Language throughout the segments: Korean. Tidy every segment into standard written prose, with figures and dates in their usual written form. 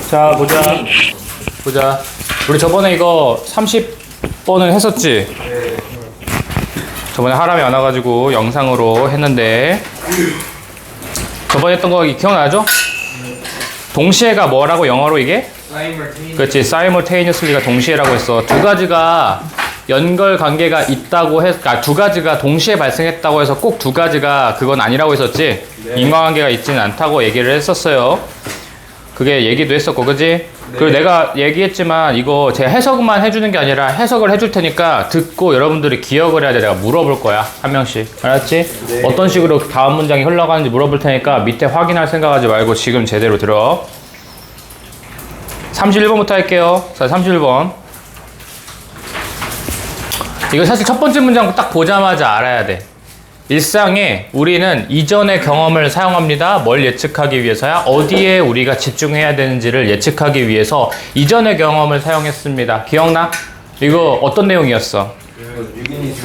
자, 보자. 우리 저번에 이거 30번은 했었지? 저번에 하람이 안 와가지고 영상으로 했는데, 저번에 했던 거 기억나죠? 동시에가 뭐라고 영어로 이게? 그렇지, simultaneously가 동시에라고 했어. 두 가지가 연결 관계가 있다고 그러니까 두 가지가 동시에 발생했다고 해서 꼭 두 가지가 그건 아니라고 했었지? 네. 인과관계가 있지는 않다고 얘기를 했었어요. 그게 얘기도 했었고, 그지? 네. 그리고 내가 얘기했지만 이거 제 해석만 해주는 게 아니라 해석을 해줄 테니까 듣고 여러분들이 기억을 해야 돼. 내가 물어볼 거야, 한 명씩. 알았지? 네. 어떤 식으로 다음 문장이 흘러가는지 물어볼 테니까 밑에 확인할 생각하지 말고 지금 제대로 들어. 31번부터 할게요. 자, 31번. 이거 사실 첫 번째 문장 딱 보자마자 알아야 돼. 일상에 우리는 이전의 경험을 사용합니다. 뭘 예측하기 위해서야? 어디에 우리가 집중해야 되는지를 예측하기 위해서 이전의 경험을 사용했습니다. 기억나? 이거 어떤 내용이었어?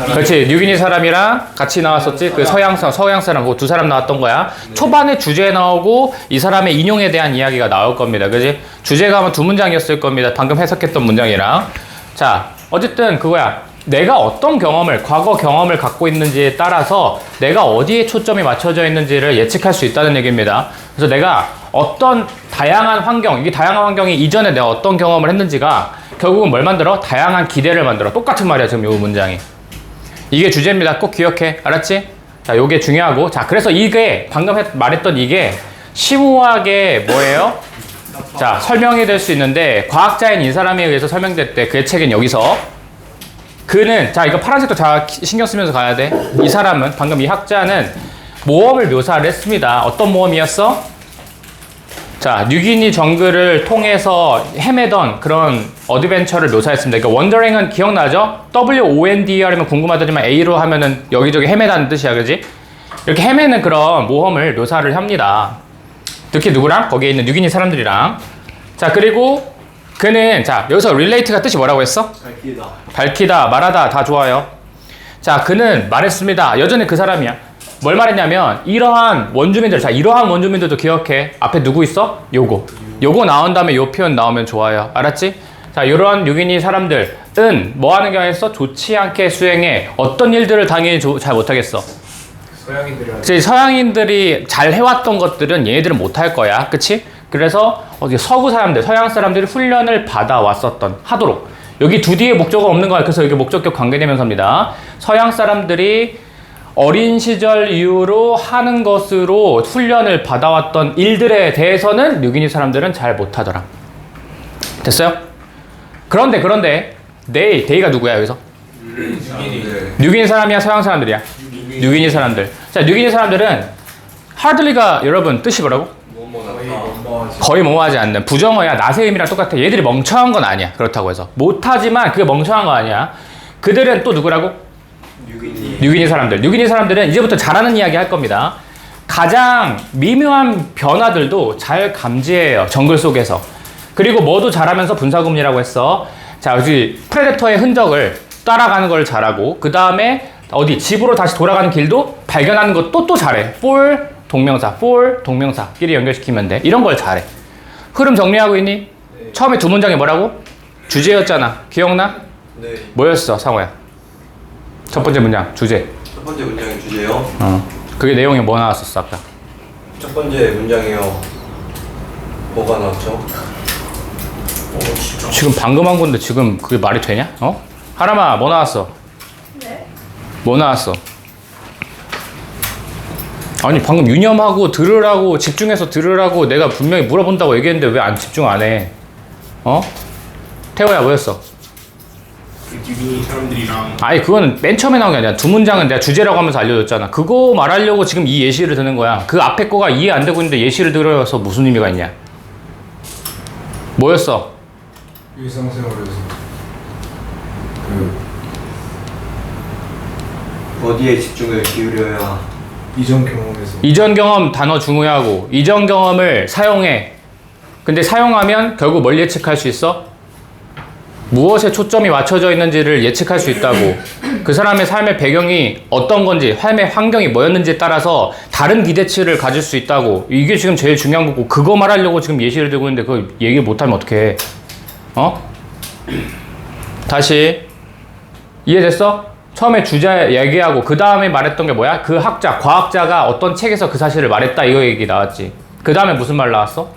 그렇지, 뉴기니 사람이랑 같이 나왔었지. 그 서양 사람, 그 두 사람 나왔던 거야. 초반에 주제 나오고 이 사람의 인용에 대한 이야기가 나올 겁니다. 그지? 주제가 아마 두 문장이었을 겁니다. 방금 해석했던 문장이랑. 자, 어쨌든 그거야. 내가 어떤 경험을, 과거 경험을 갖고 있는지에 따라서 내가 어디에 초점이 맞춰져 있는지를 예측할 수 있다는 얘기입니다. 그래서 내가 어떤 다양한 환경, 이게 다양한 환경이 이전에 내가 어떤 경험을 했는지가 결국은 뭘 만들어? 다양한 기대를 만들어. 똑같은 말이야, 지금 이 문장이. 이게 주제입니다. 꼭 기억해. 알았지? 자, 요게 중요하고. 자, 그래서 이게, 방금 말했던 이게 심오하게 뭐예요? 자, 설명이 될 수 있는데, 과학자인 이 사람에 의해서 설명됐대. 그의 책은 여기서. 그는, 자, 이거 파란색도 다 신경 쓰면서 가야 돼. 이 사람은, 방금 이 학자는 모험을 묘사를 했습니다. 어떤 모험이었어? 자, 뉴기니 정글을 통해서 헤매던 그런 어드벤처를 묘사했습니다. 그러니까 원더링은 기억나죠? WONDR이면 궁금하더니만 A로 하면은 여기저기 헤매다는 뜻이야, 그지? 이렇게 헤매는 그런 모험을 묘사를 합니다. 특히 누구랑? 거기에 있는 뉴기니 사람들이랑. 자, 그리고 그는, 자, 여기서 relate가 뜻이 뭐라고 했어? 밝히다, 말하다, 다 좋아요. 자, 그는 말했습니다. 여전히 그 사람이야. 뭘 말했냐면, 이러한 원주민들, 자, 이러한 원주민들도 기억해. 앞에 누구 있어? 요거 나온 다음에 요 표현 나오면 좋아요. 알았지? 자, 이러한 뉴기니 사람들은 뭐 하는 경우에서 좋지 않게 수행해. 어떤 일들을 당연히 잘 못하겠어. 서양인들이 잘 해왔던 것들은 얘네들은 못할 거야. 그치? 그래서 서구 사람들, 서양 사람들이 훈련을 하도록. 여기 두 뒤에 목적어 없는 거야. 그래서 이게 목적격 관계대명사입니다. 서양 사람들이 어린 시절 이후로 하는 것으로 훈련을 받아왔던 일들에 대해서는 뉴기니 사람들은 잘 못하더라. 됐어요? 그런데 데이가 누구야 여기서? 뉴기니 사람이야, 서양 사람들이야? 뉴기니 사람들. 자, 뉴기니 사람들은 hardly가 여러분 뜻이 뭐라고? 거의 뭐뭐하지 않는 부정어야. 나의 의미랑 똑같아. 얘들이 멍청한 건 아니야. 그렇다고 해서 못하지만 그게 멍청한 거 아니야. 그들은 또 누구라고? 뉴기니 사람들. 뉴기니 사람들은 이제부터 잘하는 이야기 할 겁니다. 가장 미묘한 변화들도 잘 감지해요. 정글 속에서. 그리고 뭐도 잘하면서 분사구문이라고 했어. 자, 여기 프레데터의 흔적을 따라가는 걸 잘하고, 그 다음에 어디 집으로 다시 돌아가는 길도 발견하는 것도 또 잘해. for 동명사끼리 연결시키면 돼. 이런 걸 잘해. 흐름 정리하고 있니? 네. 처음에 두 문장이 뭐라고? 주제였잖아. 기억나? 네. 뭐였어, 상호야? 첫 번째 문장, 주제. 첫 번째 문장이 주제요? 그게 내용이 뭐 나왔었어, 아까? 첫 번째 문장이요. 뭐가 나왔죠? 지금 방금 한 건데 지금 그게 말이 되냐? 하람아, 뭐 나왔어? 네? 뭐 나왔어? 아니, 방금 유념하고 들으라고, 집중해서 들으라고 내가 분명히 물어본다고 얘기했는데 왜 안 집중 안 해? 태호야, 뭐였어? 뉴기니 사람들이랑. 아니, 그거는 맨 처음에 나온 게 아니라 두 문장은 내가 주제라고 하면서 알려줬잖아. 그거 말하려고 지금 이 예시를 드는 거야. 그 앞에 거가 이해 안 되고 있는데 예시를 들어서 무슨 의미가 있냐? 뭐였어? 일상생활에서 어디에 집중을 기울여야 이전 경험에서. 이전 경험 단어 중요하고, 이전 경험을 사용해. 근데 사용하면 결국 뭘 예측할 수 있어? 무엇에 초점이 맞춰져 있는지를 예측할 수 있다고. 그 사람의 삶의 배경이 어떤 건지, 삶의 환경이 뭐였는지에 따라서 다른 기대치를 가질 수 있다고. 이게 지금 제일 중요한 거고, 그거 말하려고 지금 예시를 들고 있는데 그거 얘기 못하면 어떡해. 다시 이해됐어? 처음에 주제 얘기하고 그 다음에 말했던 게 뭐야? 그 학자, 과학자가 어떤 책에서 그 사실을 말했다, 이거 얘기 나왔지. 그 다음에 무슨 말 나왔어?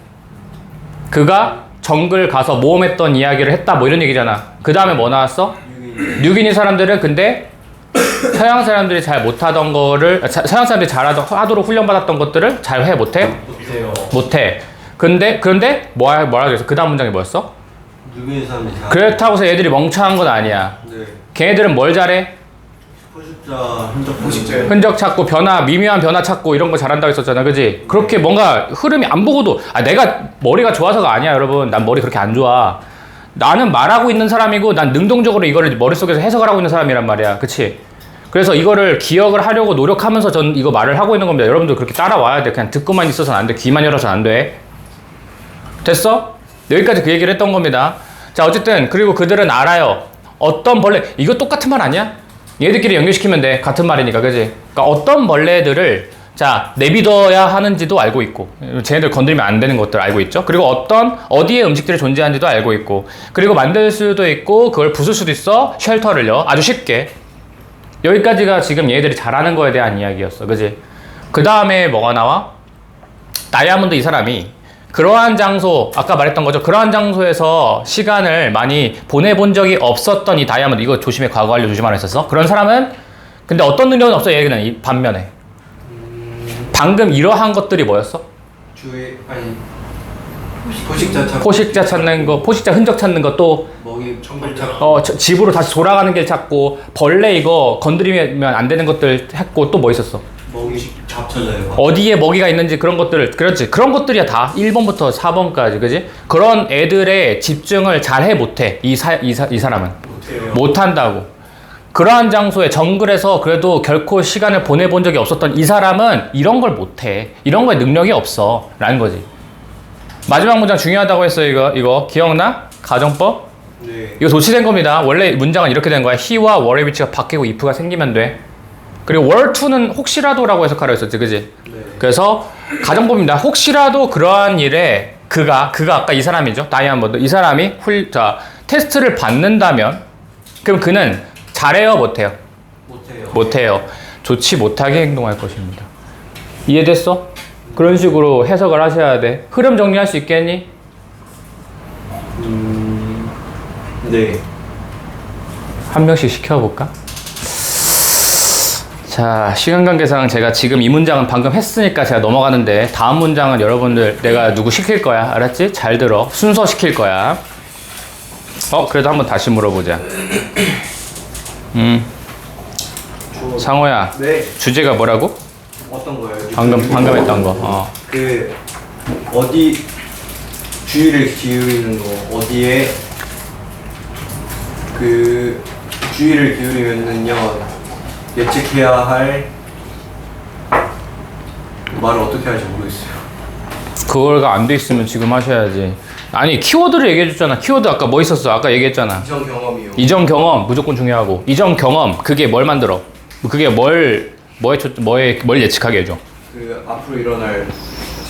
그가 정글 가서 모험했던 이야기를 했다, 뭐 이런 얘기잖아. 그 다음에 뭐 나왔어? 뉴기니 사람들은 근데 서양 사람들이 잘 못하던 거를, 서양 사람들이 하도록 훈련받았던 것들을 잘 해 못해? 못해. 그런데 뭐라 그랬어? 그 다음 문장이 뭐였어? 누구인 사람이 다. 그렇다고 해서 얘들이 멍청한 건 아니야. 네. 걔네들은 뭘 잘해? 포식자, 흔적 찾고 미묘한 변화 찾고 이런 거 잘한다고 했었잖아, 그지? 그렇게 뭔가 흐름이 안 보고도, 내가 머리가 좋아서가 아니야, 여러분. 난 머리 그렇게 안 좋아. 나는 말하고 있는 사람이고, 난 능동적으로 이거를 머릿속에서 해석을 하고 있는 사람이란 말이야, 그치? 그래서 이거를 기억을 하려고 노력하면서 전 이거 말을 하고 있는 겁니다. 여러분들 그렇게 따라와야 돼. 그냥 듣고만 있어서는 안 돼. 귀만 열어서는 안 돼. 됐어? 여기까지 그 얘기를 했던 겁니다. 자, 어쨌든 그리고 그들은 알아요. 어떤 벌레, 이거 똑같은 말 아니야? 얘들끼리 연결시키면 돼. 같은 말이니까, 그지? 그러니까 어떤 벌레들을 내비둬야 하는지도 알고 있고, 쟤네들 건드리면 안 되는 것들 알고 있죠? 그리고 어디에 음식들이 존재하는지도 알고 있고, 그리고 만들 수도 있고, 그걸 부술 수도 있어. 쉘터를요. 아주 쉽게. 여기까지가 지금 얘네들이 잘하는 거에 대한 이야기였어. 그지? 그 다음에 뭐가 나와? 다이아몬드 이 사람이 그러한 장소, 아까 말했던 거죠. 그러한 장소에서 시간을 많이 보내본 적이 없었던 이 다이아몬드, 이거 조심해, 과거 완료 조심하라 했었어. 그런 사람은 근데 어떤 능력은 없어. 얘는 이 반면에 방금 이러한 것들이 뭐였어? 포식자 찾는 거, 포식자 흔적 찾는 거, 또 먹이 정글 찾고, 집으로 다시 돌아가는 길 찾고, 벌레 이거 건드리면 안 되는 것들 했고, 또 뭐 있었어? 먹이 잡쳐져요. 어디에 먹이가 있는지 그런 것들을, 그렇지, 그런 것들이야 다 1번부터 4번까지, 그지? 그런 애들의 집중을 잘해 못해. 이 사람은 못한다고. 그러한 장소에 정글에서 그래도 결코 시간을 보내본 적이 없었던 이 사람은 이런 걸 못해. 이런 거에 능력이 없어 라는 거지. 마지막 문장 중요하다고 했어요. 이거 기억나? 가정법? 네. 이거 도치된 겁니다. 원래 문장은 이렇게 된 거야. he와 were의 위치가 바뀌고 if가 생기면 돼. 그리고 were2는 혹시라도라고 해석하려 했었지, 그지? 네. 그래서 가정법입니다. 혹시라도 그러한 일에 그가 아까 이 사람이죠, 다이아몬드. 이 사람이 테스트를 받는다면, 그럼 그는 잘해요, 못해요? 못해요. 좋지 못하게 행동할 것입니다. 이해됐어? 그런 식으로 해석을 하셔야 돼. 흐름 정리할 수 있겠니? 네. 한 명씩 시켜볼까? 자, 시간 관계상 제가 지금 이 문장은 방금 했으니까 제가 넘어가는데, 다음 문장은 여러분들 내가 누구 시킬 거야. 알았지? 잘 들어. 순서 시킬 거야. 그래도 한번 다시 물어보자. 상호야. 네. 주제가 뭐라고? 어떤 거예요? 방금 했던 거. 어디 주의를 기울이는 거, 어디에 그 주의를 기울이면은요, 예측해야 할 말을 어떻게 할지 모르겠어요. 그거가 안 돼 있으면 지금 하셔야지. 아니, 키워드를 얘기해 줬잖아. 키워드 아까 뭐 있었어? 아까 얘기했잖아. 이전 경험이요. 이전 경험 무조건 중요하고, 이전 경험 그게 뭘 만들어? 그게 뭘 예측하게 해줘? 그 앞으로 일어날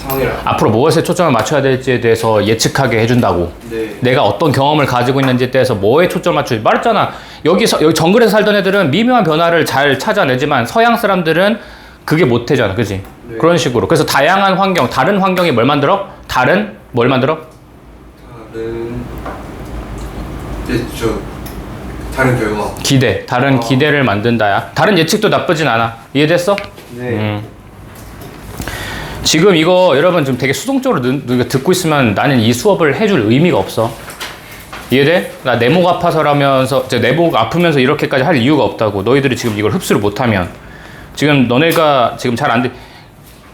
상황이라. 앞으로 무엇에 초점을 맞춰야 될지에 대해서 예측하게 해준다고. 네. 내가 어떤 경험을 가지고 있는지에 대해서 뭐에 초점을 맞추지. 말했잖아. 여기 정글에서 살던 애들은 미묘한 변화를 잘 찾아내지만 서양 사람들은 그게 못하잖아, 그지? 네. 그런 식으로. 그래서 다양한 환경, 다른 환경이 뭘 만들어? 뭘 만들어? 다른 결과. 다른 기대를 만든다야. 다른 예측도 나쁘진 않아. 이해됐어? 네. 지금 이거 여러분 좀 되게 수동적으로 듣고 있으면 나는 이 수업을 해줄 의미가 없어. 이해돼? 나 내 목 아파서라면서, 내 목 아프면서 이렇게까지 할 이유가 없다고. 너희들이 지금 이걸 흡수를 못하면, 지금 너네가 지금 잘 안 돼.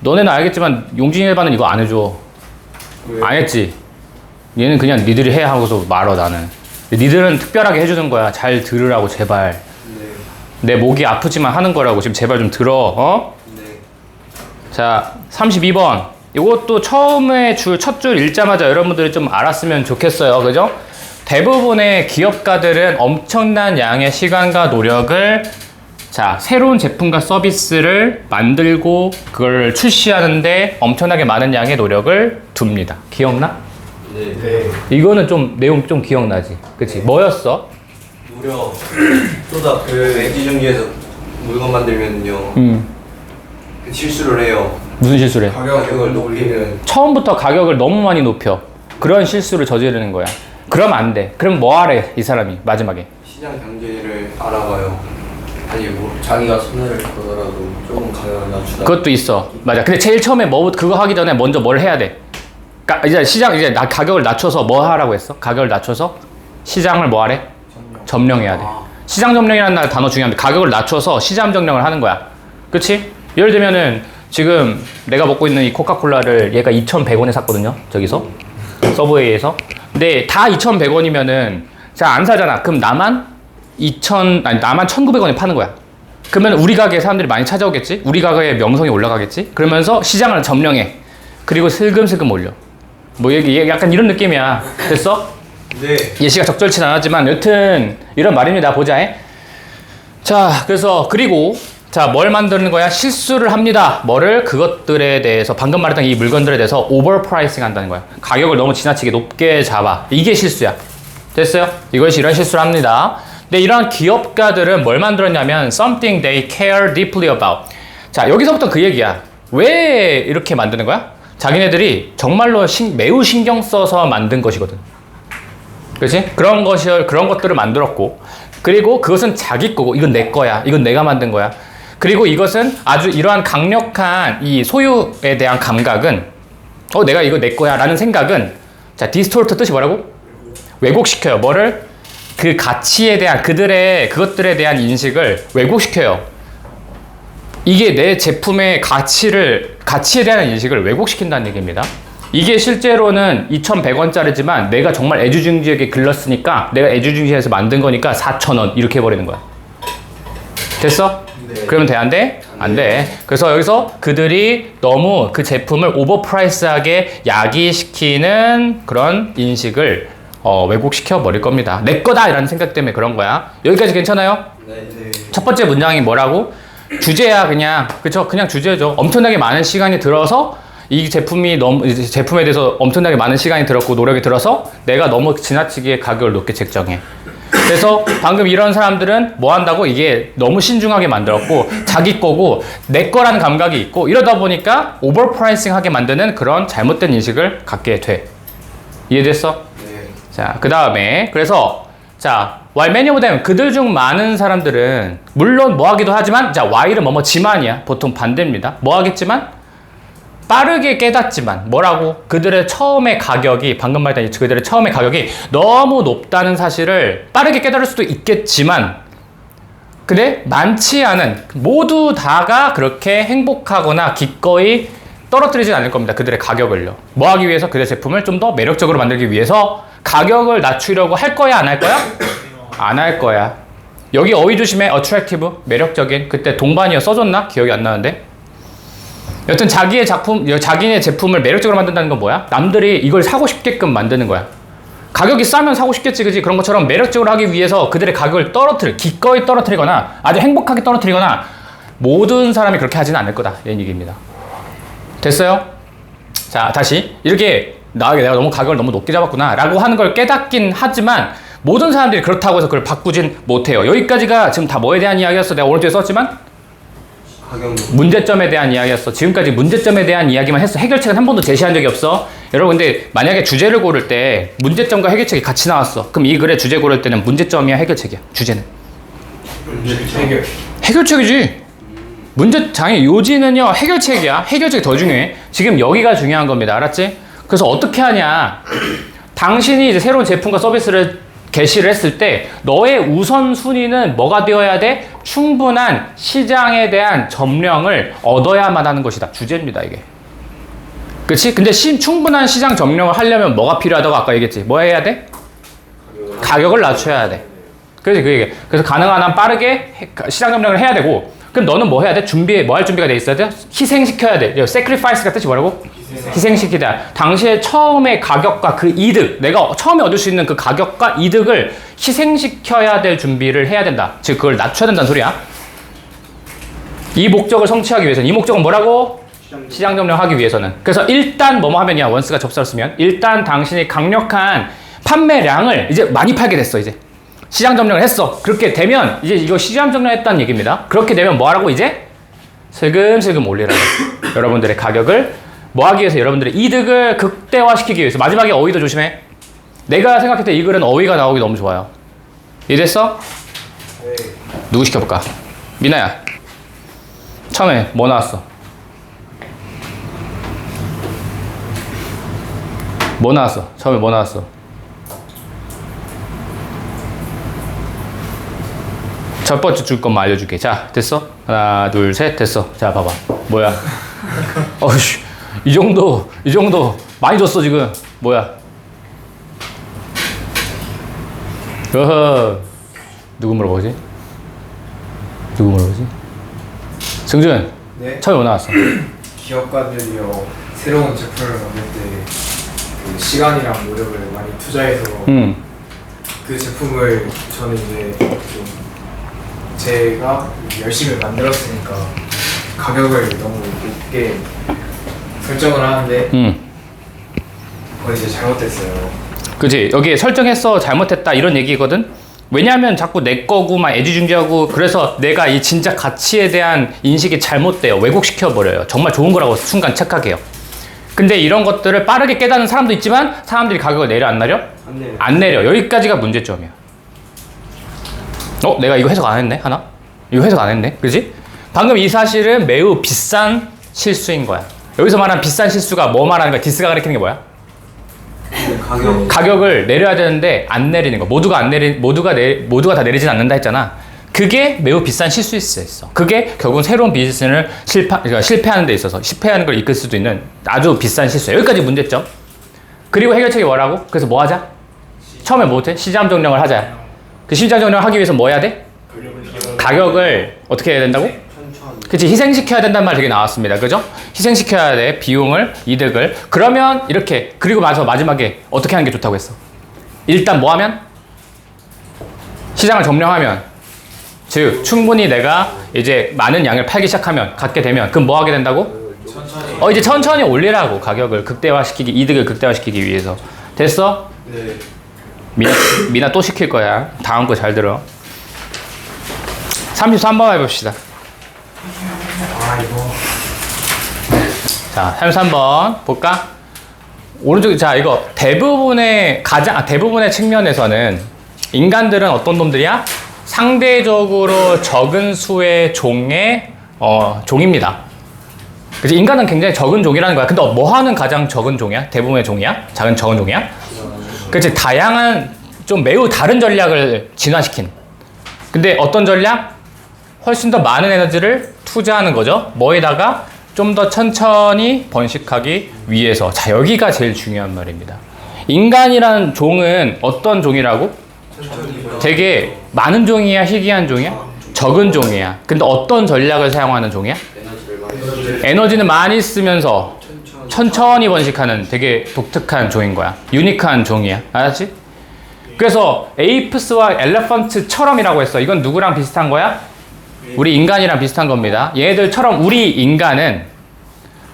너네는 알겠지만 용진이 일반은 이거 안 해줘. 왜? 안 했지. 얘는 그냥 니들이 해 하고서 말어. 나는 니들은 특별하게 해주는 거야. 잘 들으라고, 제발. 네. 내 목이 아프지만 하는 거라고. 지금 제발 좀 들어. 네. 자, 32번. 이것도 처음에 첫 줄 읽자마자 여러분들이 좀 알았으면 좋겠어요. 그죠? 대부분의 기업가들은 엄청난 양의 시간과 노력을 자, 새로운 제품과 서비스를 만들고 그걸 출시하는데 엄청나게 많은 양의 노력을 둡니다. 기억나? 네. 이거는 좀 내용 좀 기억나지? 그치? 뭐였어? 무려 쏟아 그 엑지전기에서 물건 만들면요. 그 실수를 해요. 무슨 실수를 해? 가격을 높이는 처음부터 가격을 너무 많이 높여. 그런 실수를 저지르는 거야. 그럼 안 돼. 그럼 뭐 하래, 이 사람이 마지막에? 시장 경제를 알아봐요. 아니 뭐 자기가 손해를 보더라도 조금 가격을 낮추다. 그것도 있어. 맞아. 근데 제일 처음에 뭐 그거 하기 전에 먼저 뭘 해야 돼? 이제 시장 이제 가격을 낮춰서 뭐 하라고 했어? 가격을 낮춰서 시장을 뭐 하래? 점령해야 돼. 시장 점령이라는 단어 중요한데 가격을 낮춰서 시장 점령을 하는 거야. 그렇지? 예를 들면은 지금 내가 먹고 있는 이 코카콜라를 얘가 2,100원에 샀거든요. 저기서 서브웨이에서. 근데 다 2,100원이면은 자, 안 사잖아. 그럼 나만 1,900원에 파는 거야. 그러면 우리 가게에 사람들이 많이 찾아오겠지? 우리 가게의 명성이 올라가겠지? 그러면서 시장을 점령해. 그리고 슬금슬금 올려. 뭐 이게 약간 이런 느낌이야. 됐어? 네. 예시가 적절치 않았지만 여튼 이런 말입니다. 보자. 자, 그래서 그리고 자, 뭘 만드는 거야? 실수를 합니다. 뭐를? 그것들에 대해서 방금 말했던 이 물건들에 대해서 오버프라이싱 한다는 거야. 가격을 너무 지나치게 높게 잡아. 이게 실수야. 됐어요? 이것이 이런 실수를 합니다. 근데 이런 기업가들은 뭘 만들었냐면 something they care deeply about. 자, 여기서부터 그 얘기야. 왜 이렇게 만드는 거야? 자기네들이 정말로 매우 신경 써서 만든 것이거든. 그렇지? 그런 것들을 만들었고, 그리고 그것은 자기 거고, 이건 내 거야. 이건 내가 만든 거야. 그리고 이것은 아주 이러한 강력한 이 소유에 대한 감각은, 내가 이거 내 거야 라는 생각은, 자, 디스토르트 뜻이 뭐라고? 왜곡시켜요. 뭐를? 그 가치에 대한, 그것들에 대한 인식을 왜곡시켜요. 이게 내 제품의 가치에 대한 인식을 왜곡시킨다는 얘기입니다. 이게 실제로는 2,100원짜리지만 내가 정말 애지중지하게 글렀으니까 내가 애지중지해서 만든 거니까 4,000원 이렇게 해버리는 거야. 됐어? 네. 그러면 돼? 안 돼? 안 돼. 그래서 여기서 그들이 너무 그 제품을 오버프라이스하게 야기시키는 그런 인식을 왜곡시켜 버릴 겁니다. 내 거다! 이라는 생각 때문에 그런 거야. 여기까지 괜찮아요? 네. 첫 번째 문장이 뭐라고? 주제야, 그냥. 그쵸? 그냥 주제죠. 엄청나게 많은 시간이 들어서 이 제품에 대해서 엄청나게 많은 시간이 들었고 노력이 들어서 내가 너무 지나치게 가격을 높게 책정해. 그래서 방금 이런 사람들은 뭐 한다고? 이게 너무 신중하게 만들었고 자기 거고 내 거라는 감각이 있고 이러다 보니까 오버프라이싱 하게 만드는 그런 잘못된 인식을 갖게 돼. 이해됐어? 네. 자, 그 다음에 그래서 자, while many of them, 그들 중 많은 사람들은 물론 뭐 하기도 하지만 자, while은 뭐지만이야. 보통 반대입니다. 뭐 하겠지만 빠르게 깨닫지만 뭐라고? 그들의 처음의 가격이 방금 말했던 그들의 처음의 가격이 너무 높다는 사실을 빠르게 깨달을 수도 있겠지만 근데 많지 않은 모두 다가 그렇게 행복하거나 기꺼이 떨어뜨리진 않을 겁니다. 그들의 가격을요. 뭐 하기 위해서? 그들의 제품을 좀 더 매력적으로 만들기 위해서 가격을 낮추려고 할 거야? 안 할 거야? 안 할 거야. 여기 어휘 조심해. attractive, 매력적인. 그때 동반이어 써줬나? 기억이 안 나는데. 여튼 자기네 제품을 매력적으로 만든다는 건 뭐야? 남들이 이걸 사고 싶게끔 만드는 거야. 가격이 싸면 사고 싶겠지, 그지? 그런 것처럼 매력적으로 하기 위해서 그들의 가격을 기꺼이 떨어뜨리거나 아주 행복하게 떨어뜨리거나 모든 사람이 그렇게 하지는 않을 거다. 이런 얘기입니다. 됐어요? 자, 다시. 이렇게 내가 너무 가격을 너무 높게 잡았구나 라고 하는 걸 깨닫긴 하지만 모든 사람들이 그렇다고 해서 그걸 바꾸진 못해요. 여기까지가 지금 다 뭐에 대한 이야기였어? 내가 오른쪽에 썼지만 문제점에 대한 이야기였어. 지금까지 문제점에 대한 이야기만 했어. 해결책은 한 번도 제시한 적이 없어. 여러분 근데 만약에 주제를 고를 때 문제점과 해결책이 같이 나왔어. 그럼 이 글의 주제 고를 때는 문제점이야 해결책이야? 주제는? 해결책이지. 요지는요 해결책이야. 해결책이 더 중요해. 지금 여기가 중요한 겁니다. 알았지? 그래서 어떻게 하냐. 당신이 이제 새로운 제품과 서비스를 개시를 했을 때 너의 우선순위는 뭐가 되어야 돼? 충분한 시장에 대한 점령을 얻어야만 하는 것이다. 주제입니다, 이게. 그치? 근데 충분한 시장 점령을 하려면 뭐가 필요하다고 아까 얘기했지? 뭐 해야 돼? 가격을 낮춰야 돼. 그래서 가능한 한 빠르게 시장 점령을 해야 되고 그럼 너는 뭐 해야 돼? 뭐 할 준비가 돼 있어야 돼? 희생시켜야 돼. sacrifice가 뜻이 뭐라고? 희생시키다. 당시에 처음에 가격과 그 이득, 내가 처음에 얻을 수 있는 그 가격과 이득을 희생시켜야 될 준비를 해야 된다. 즉 그걸 낮춰야 된다는 소리야. 이 목적을 성취하기 위해서는, 이 목적은 뭐라고? 시장 점령하기 위해서는. 그래서 일단 뭐뭐 하면이야. 원스가 접수를 쓰면 일단 당신이 강력한 판매량을 이제 많이 팔게 됐어. 이제 시장 점령을 했어. 그렇게 되면 이제 이거 시장 점령했다는 얘기입니다. 그렇게 되면 뭐 하라고? 이제 슬금슬금 올리라고. 여러분들의 가격을 뭐 하기 위해서? 여러분들의 이득을 극대화시키기 위해서. 마지막에 어휘도 조심해. 내가 생각할 때 이 글은 어휘가 나오기 너무 좋아요. 이해됐어? 네. 누구 시켜볼까? 미나야. 처음에 뭐 나왔어? 뭐 나왔어? 처음에 뭐 나왔어? 첫 번째 줄 것만 알려줄게. 자, 됐어? 하나, 둘, 셋, 됐어. 자, 봐봐. 뭐야? 어이씨, 이 정도 많이 줬어, 지금. 뭐야? 어허. 누구 물어보지? 누구 물어보지? 승준, 네. 처음에 뭐 나왔어? 기업가들이요 새로운 제품을 만들 때 그 시간이랑 노력을 많이 투자해서 그 제품을 저는 이제 좀 제가 열심히 만들었으니까 가격을 너무 높게 설정을 하는데 그건 이제 잘못됐어요. 그치? 여기 설정했어, 잘못했다 이런 얘기거든? 왜냐하면 자꾸 내 거구만 애지중지하고 그래서 내가 이 진짜 가치에 대한 인식이 잘못돼요. 왜곡시켜버려요. 정말 좋은 거라고 순간 착각해요. 근데 이런 것들을 빠르게 깨닫는 사람도 있지만 사람들이 가격을 내려 안 내려? 안 내려. 여기까지가 문제점이야. 내가 이거 해석 안 했네? 하나? 이거 해석 안 했네? 그지? 방금 이 사실은 매우 비싼 실수인 거야. 여기서 말하는 비싼 실수가 뭐 말하는 거야? 디스가 가리키는 게 뭐야? 가격을 내려야 되는데 안 내리는 거. 모두가 다 내리진 않는다 했잖아. 그게 매우 비싼 실수일 수 있어. 그게 결국은 새로운 비즈니스를 실패하는 데 있어서 실패하는 걸 이끌 수도 있는 아주 비싼 실수야. 여기까지 문제점. 그리고 해결책이 뭐라고? 그래서 뭐 하자? 처음에 뭐 해? 시장 정령을 하자. 그 시장 정령을 하기 위해서 뭐 해야 돼? 가격을 어떻게 해야 된다고? 그치, 희생시켜야 된다는 말 되게 나왔습니다. 그죠? 희생시켜야 돼. 비용을, 이득을. 그러면 이렇게. 그리고 마지막에 어떻게 하는 게 좋다고 했어? 일단 뭐 하면? 시장을 점령하면. 즉, 충분히 내가 이제 많은 양을 팔기 시작하면, 갖게 되면, 그럼 뭐 하게 된다고? 이제 천천히 올리라고. 가격을 극대화시키기, 이득을 극대화시키기 위해서. 됐어? 네. 미나 또 시킬 거야. 다음 거 잘 들어. 33번 해봅시다. 이거 자, 33번 볼까? 오른쪽, 자, 이거 대부분의 측면에서는 인간들은 어떤 놈들이야? 상대적으로 적은 수의 종입니다. 그치? 인간은 굉장히 적은 종이라는 거야. 근데 뭐 하는 가장 적은 종이야? 대부분의 종이야? 적은 종이야? 그치? 다양한, 좀 매우 다른 전략을 진화시킨. 근데 어떤 전략? 훨씬 더 많은 에너지를 투자하는 거죠. 뭐에다가? 좀 더 천천히 번식하기 위해서. 자, 여기가 제일 중요한 말입니다. 인간이라는 종은 어떤 종이라고? 되게 많은 종이야, 희귀한 종이야? 적은 종이야. 근데 어떤 전략을 사용하는 종이야? 에너지는 많이 쓰면서 천천히 번식하는 되게 독특한 종인 거야. 유니크한 종이야. 알았지? 그래서 에이프스와 엘레펀트처럼이라고 했어. 이건 누구랑 비슷한 거야? 우리 인간이랑 비슷한 겁니다. 얘들처럼 우리 인간은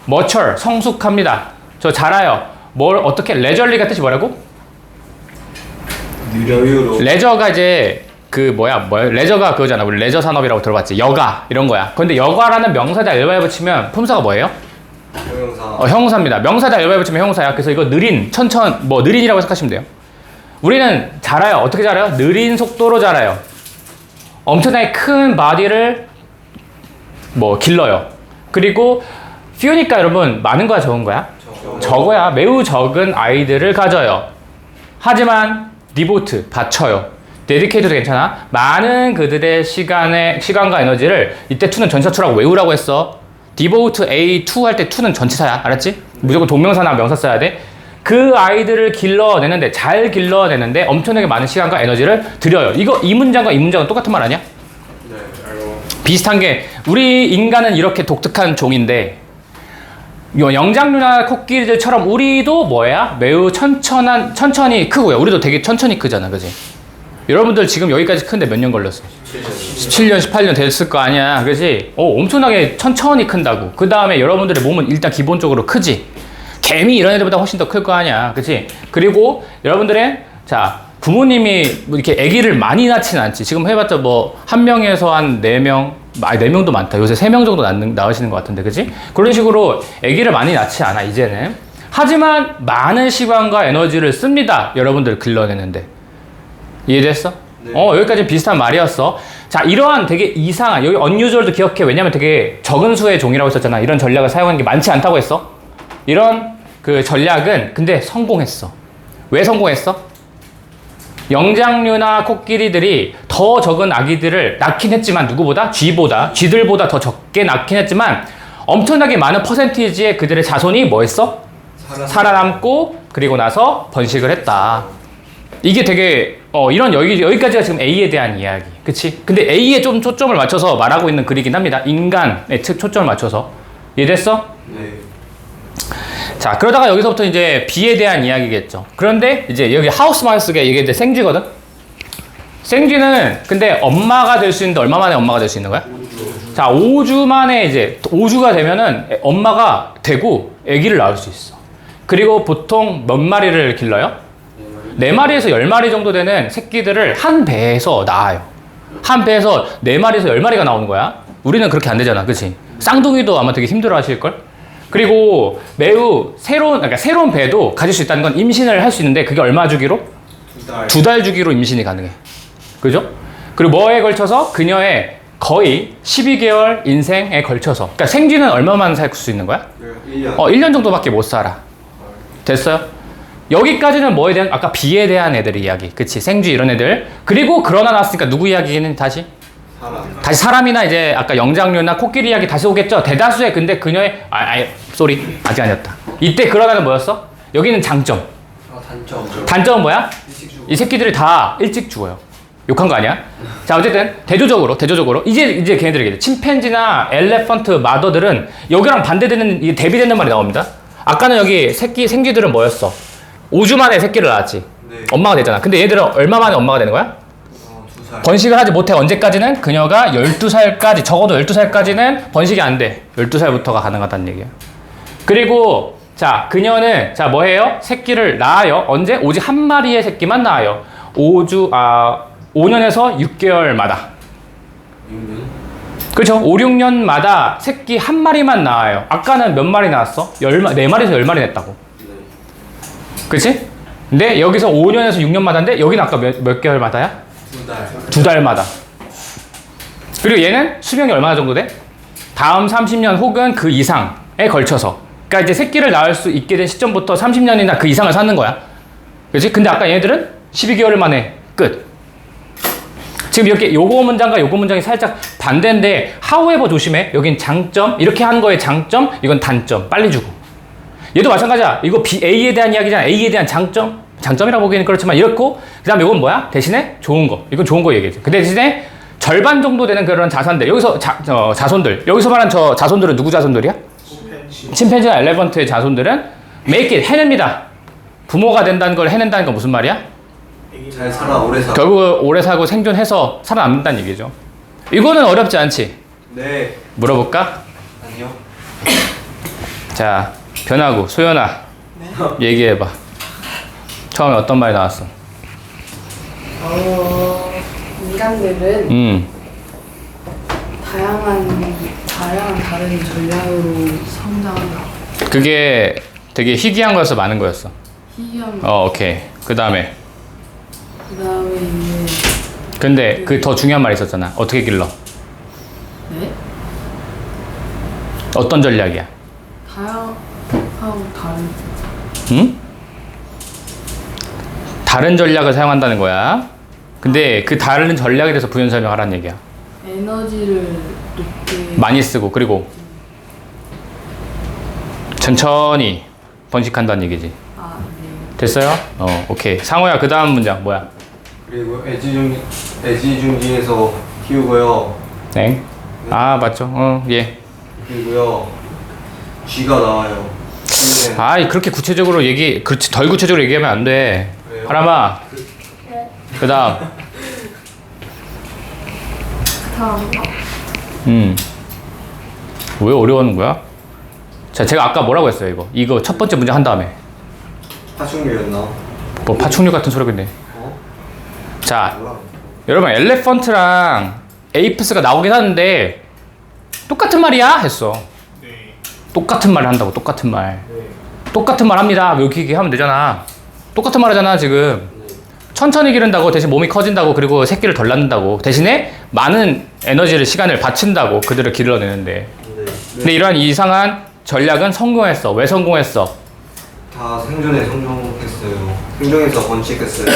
mature, 성숙합니다. 저 자라요. 어떻게, 레저리가 뜻이 뭐라고? 여유로. 레저가 이제 레저가 그거잖아. 우리 레저 산업이라고 들어봤지. 여가 이런 거야. 근데 여가라는 명사에다 엘바에 붙이면 품사가 뭐예요? 형용사. 형용사입니다. 명사에다 엘바에 붙이면 형용사야. 그래서 이거 느린이라고 생각하시면 돼요. 우리는 자라요. 어떻게 자라요? 느린 속도로 자라요. 엄청나게 큰 바디를 길러요. 그리고 few니까 여러분 많은 거야, 적은 거야? 적어야. 매우 적은 아이들을 가져요. 하지만 devote, 바쳐요. dedicate도 괜찮아. 많은 그들의 시간과 에너지를, 이때 to는 전치사투라고 외우라고 했어. devote A, to 할 때 to는 전치사야. 알았지? 무조건 동명사나 명사 써야 돼. 그 아이들을 잘 길러내는데 엄청나게 많은 시간과 에너지를 들여요. 이 문장과 이 문장은 똑같은 말 아니야? 네, 알고. 비슷한 게, 우리 인간은 이렇게 독특한 종인데 영장류나 코끼리들처럼 우리도 뭐야? 매우 천천히 크고요. 우리도 되게 천천히 크잖아, 그지? 여러분들 지금 여기까지 크는데 몇 년 걸렸어? 17년, 18년 됐을 거 아니야, 그지? 엄청나게 천천히 큰다고. 그 다음에 여러분들의 몸은 일단 기본적으로 크지. 개미 이런 애들보다 훨씬 더 클 거 아니야, 그지? 그리고 여러분들의 자 부모님이 뭐 이렇게 아기를 많이 낳지는 않지. 지금 해봤자 뭐 한 명에서 한 4명, 아 4명도 많다. 요새 3명 정도 낳으시는 것 같은데, 그지? 그런 식으로 아기를 많이 낳지 않아 이제는. 하지만 많은 시간과 에너지를 씁니다. 여러분들 길러내는데. 이해됐어? 네. 여기까지 비슷한 말이었어. 자, 이러한 되게 이상한, 여기 unusual도 기억해. 왜냐면 되게 적은 수의 종이라고 했었잖아. 이런 전략을 사용하는 게 많지 않다고 했어. 이런 그 전략은 근데 성공했어. 왜 성공했어? 영장류나 코끼리들이 더 적은 아기들을 낳긴 했지만 누구보다? 쥐들보다 더 적게 낳긴 했지만 엄청나게 많은 퍼센티지의 그들의 자손이 뭐 했어? 살아남고 그리고 나서 번식을 했다. 이게 되게 이런 여기까지가 지금 A에 대한 이야기, 그치? 근데 A에 좀 초점을 맞춰서 말하고 있는 글이긴 합니다. 인간에 초점을 맞춰서. 이해됐어? 네. 자, 그러다가 여기서부터 이제 B에 대한 이야기겠죠. 그런데 이제 여기 하우스마우스가 이게 이제 생쥐거든? 생쥐는 근데 엄마가 될 수 있는데 얼마 만에 엄마가 될 수 있는 거야? 5주. 자, 5주 만에 이제 5주가 되면은 엄마가 되고 아기를 낳을 수 있어. 그리고 보통 몇 마리를 길러요? 4마리에서 10마리 정도 되는 새끼들을 한 배에서 낳아요. 한 배에서 4마리에서 10마리가 나오는 거야. 우리는 그렇게 안 되잖아, 그치? 쌍둥이도 아마 되게 힘들어 하실걸? 그리고 매우 새로운 배도 가질 수 있다는 건 임신을 할 수 있는데 그게 얼마 주기로? 2달. 2달 주기로 임신이 가능해. 그죠? 그리고 뭐에 걸쳐서? 그녀의 거의 12개월 인생에 걸쳐서. 그러니까 생쥐는 얼마만 살 수 있는 거야? 1년. 1년 정도밖에 못 살아. 됐어요? 여기까지는 뭐에 대한, 아까 비에 대한 애들 이야기. 그치? 생쥐 이런 애들. 그리고 그러나 나왔으니까 누구 이야기는 다시? 사람. 다시 사람이나 이제 아까 영장류나 코끼리 이야기 다시 오겠죠? 대다수의 근데 그녀의, 쏘리. 아직 아니었다. 이때 그러나는 뭐였어? 여기는 장점. 단점. 단점은 뭐야? 일찍 죽어. 이 새끼들이 다 일찍 죽어요. 욕한 거 아니야? 자, 어쨌든 대조적으로 이제 걔네들에게 침팬지나 엘레펀트 마더들은 여기랑 반대되는 이게 대비되는 말이 나옵니다. 아까는 여기 생쥐들은 뭐였어? 5주 만에 새끼를 낳았지. 네. 엄마가 됐잖아. 근데 얘들은 얼마 만에 엄마가 되는 거야? 2살. 번식을 하지 못해. 언제까지는? 그녀가 12살까지, 적어도 12살까지는 번식이 안 돼. 12살부터가 가능하다는 얘기야. 그리고 자, 그녀는 자, 뭐 해요? 새끼를 낳아요. 언제? 오직 한 마리의 새끼만 낳아요. 5년에서 6개월마다. 6년. 그렇죠? 5, 6년마다 새끼 한 마리만 낳아요. 아까는 몇 마리 낳았어? 4마리에서 10마리 냈다고. 네. 그치? 근데 여기서 5년에서 6년마다인데 여기는 아까 몇 개월마다야? 2달. 2달마다. 그리고 얘는 수명이 얼마나 정도 돼? 다음 30년 혹은 그 이상에 걸쳐서. 그러니까 이제 새끼를 낳을 수 있게 된 시점부터 30년이나 그 이상을 사는 거야. 그치? 근데 아까 얘네들은 12개월 만에 끝. 지금 이렇게 요거 문장과 요거 문장이 살짝 반대인데 however 조심해. 여긴 장점, 이렇게 하는 거에 장점, 이건 단점. 빨리 주고. 얘도 마찬가지야. 이거 A에 대한 이야기잖아. A에 대한 장점이라고 보기에는 그렇지만 이렇고, 그 다음에 이건 뭐야? 대신에 좋은 거. 이건 좋은 거 얘기해. 그 대신에 절반 정도 되는 그런 자산들. 여기서 자손들. 여기서 말한 저 자손들은 누구 자손들이야? 침팬지나 엘레펀트의 자손들은 make it, 해냅니다. 부모가 된다는 걸 해낸다는 건 무슨 말이야? 잘 살아, 오래 살아. 결국 오래 살고 생존해서 살아남는다는 얘기죠. 이거는 어렵지 않지? 네. 물어볼까? 아니요. 자, 변하고 소연아, 얘기해봐. 처음에 어떤 말이 나왔어? 인간들은 다양한 다른 전략으로 성장한다. 그게 되게 희귀한 거여서 많은 거였어. 희귀한 오케이. 그 다음에. 그다음에 이제 근데 그 더 중요한 말이 있었잖아. 어떻게 길러? 네? 어떤 전략이야? 다양하고 다른 응? 다른 전략을 사용한다는 거야. 근데 그 다른 전략에 대해서 부연 설명하라는 얘기야. 에너지를 높게 많이 쓰고, 그리고 천천히 번식한다는 얘기지. 네. 됐어요? 오케이. 상호야, 그 다음 문장 뭐야? 그리고 애지중지에서 키우고요. 네. 아, 맞죠. 예. 그리고요. G가 나와요. G는 아이 그렇게 구체적으로 그렇지 덜 구체적으로 얘기하면 안 돼. 그래요? 하람아. 그다음. 다음. 왜 어려워하는 거야? 자, 제가 아까 뭐라고 했어요, 이거? 이거 첫 번째 문제 한 다음에. 파충류였나? 뭐 파충류 같은 소리겠네. 어? 자, 몰라. 여러분 엘레펀트랑 에이프스가 나오긴 하는데 똑같은 말이야? 했어. 네. 똑같은 말을 한다고, 똑같은 말. 네. 똑같은 말 합니다. 왜 이렇게 얘기하면 되잖아. 똑같은 말 하잖아, 지금. 네. 천천히 기른다고, 대신 몸이 커진다고, 그리고 새끼를 덜 낳는다고. 대신에 많은 에너지를, 시간을 바친다고, 그들을 길러내는데. 네. 근데 이러한 이상한 전략은 성공했어. 왜 성공했어? 다 생존에 성공했어요. 생존에서 번식했어요.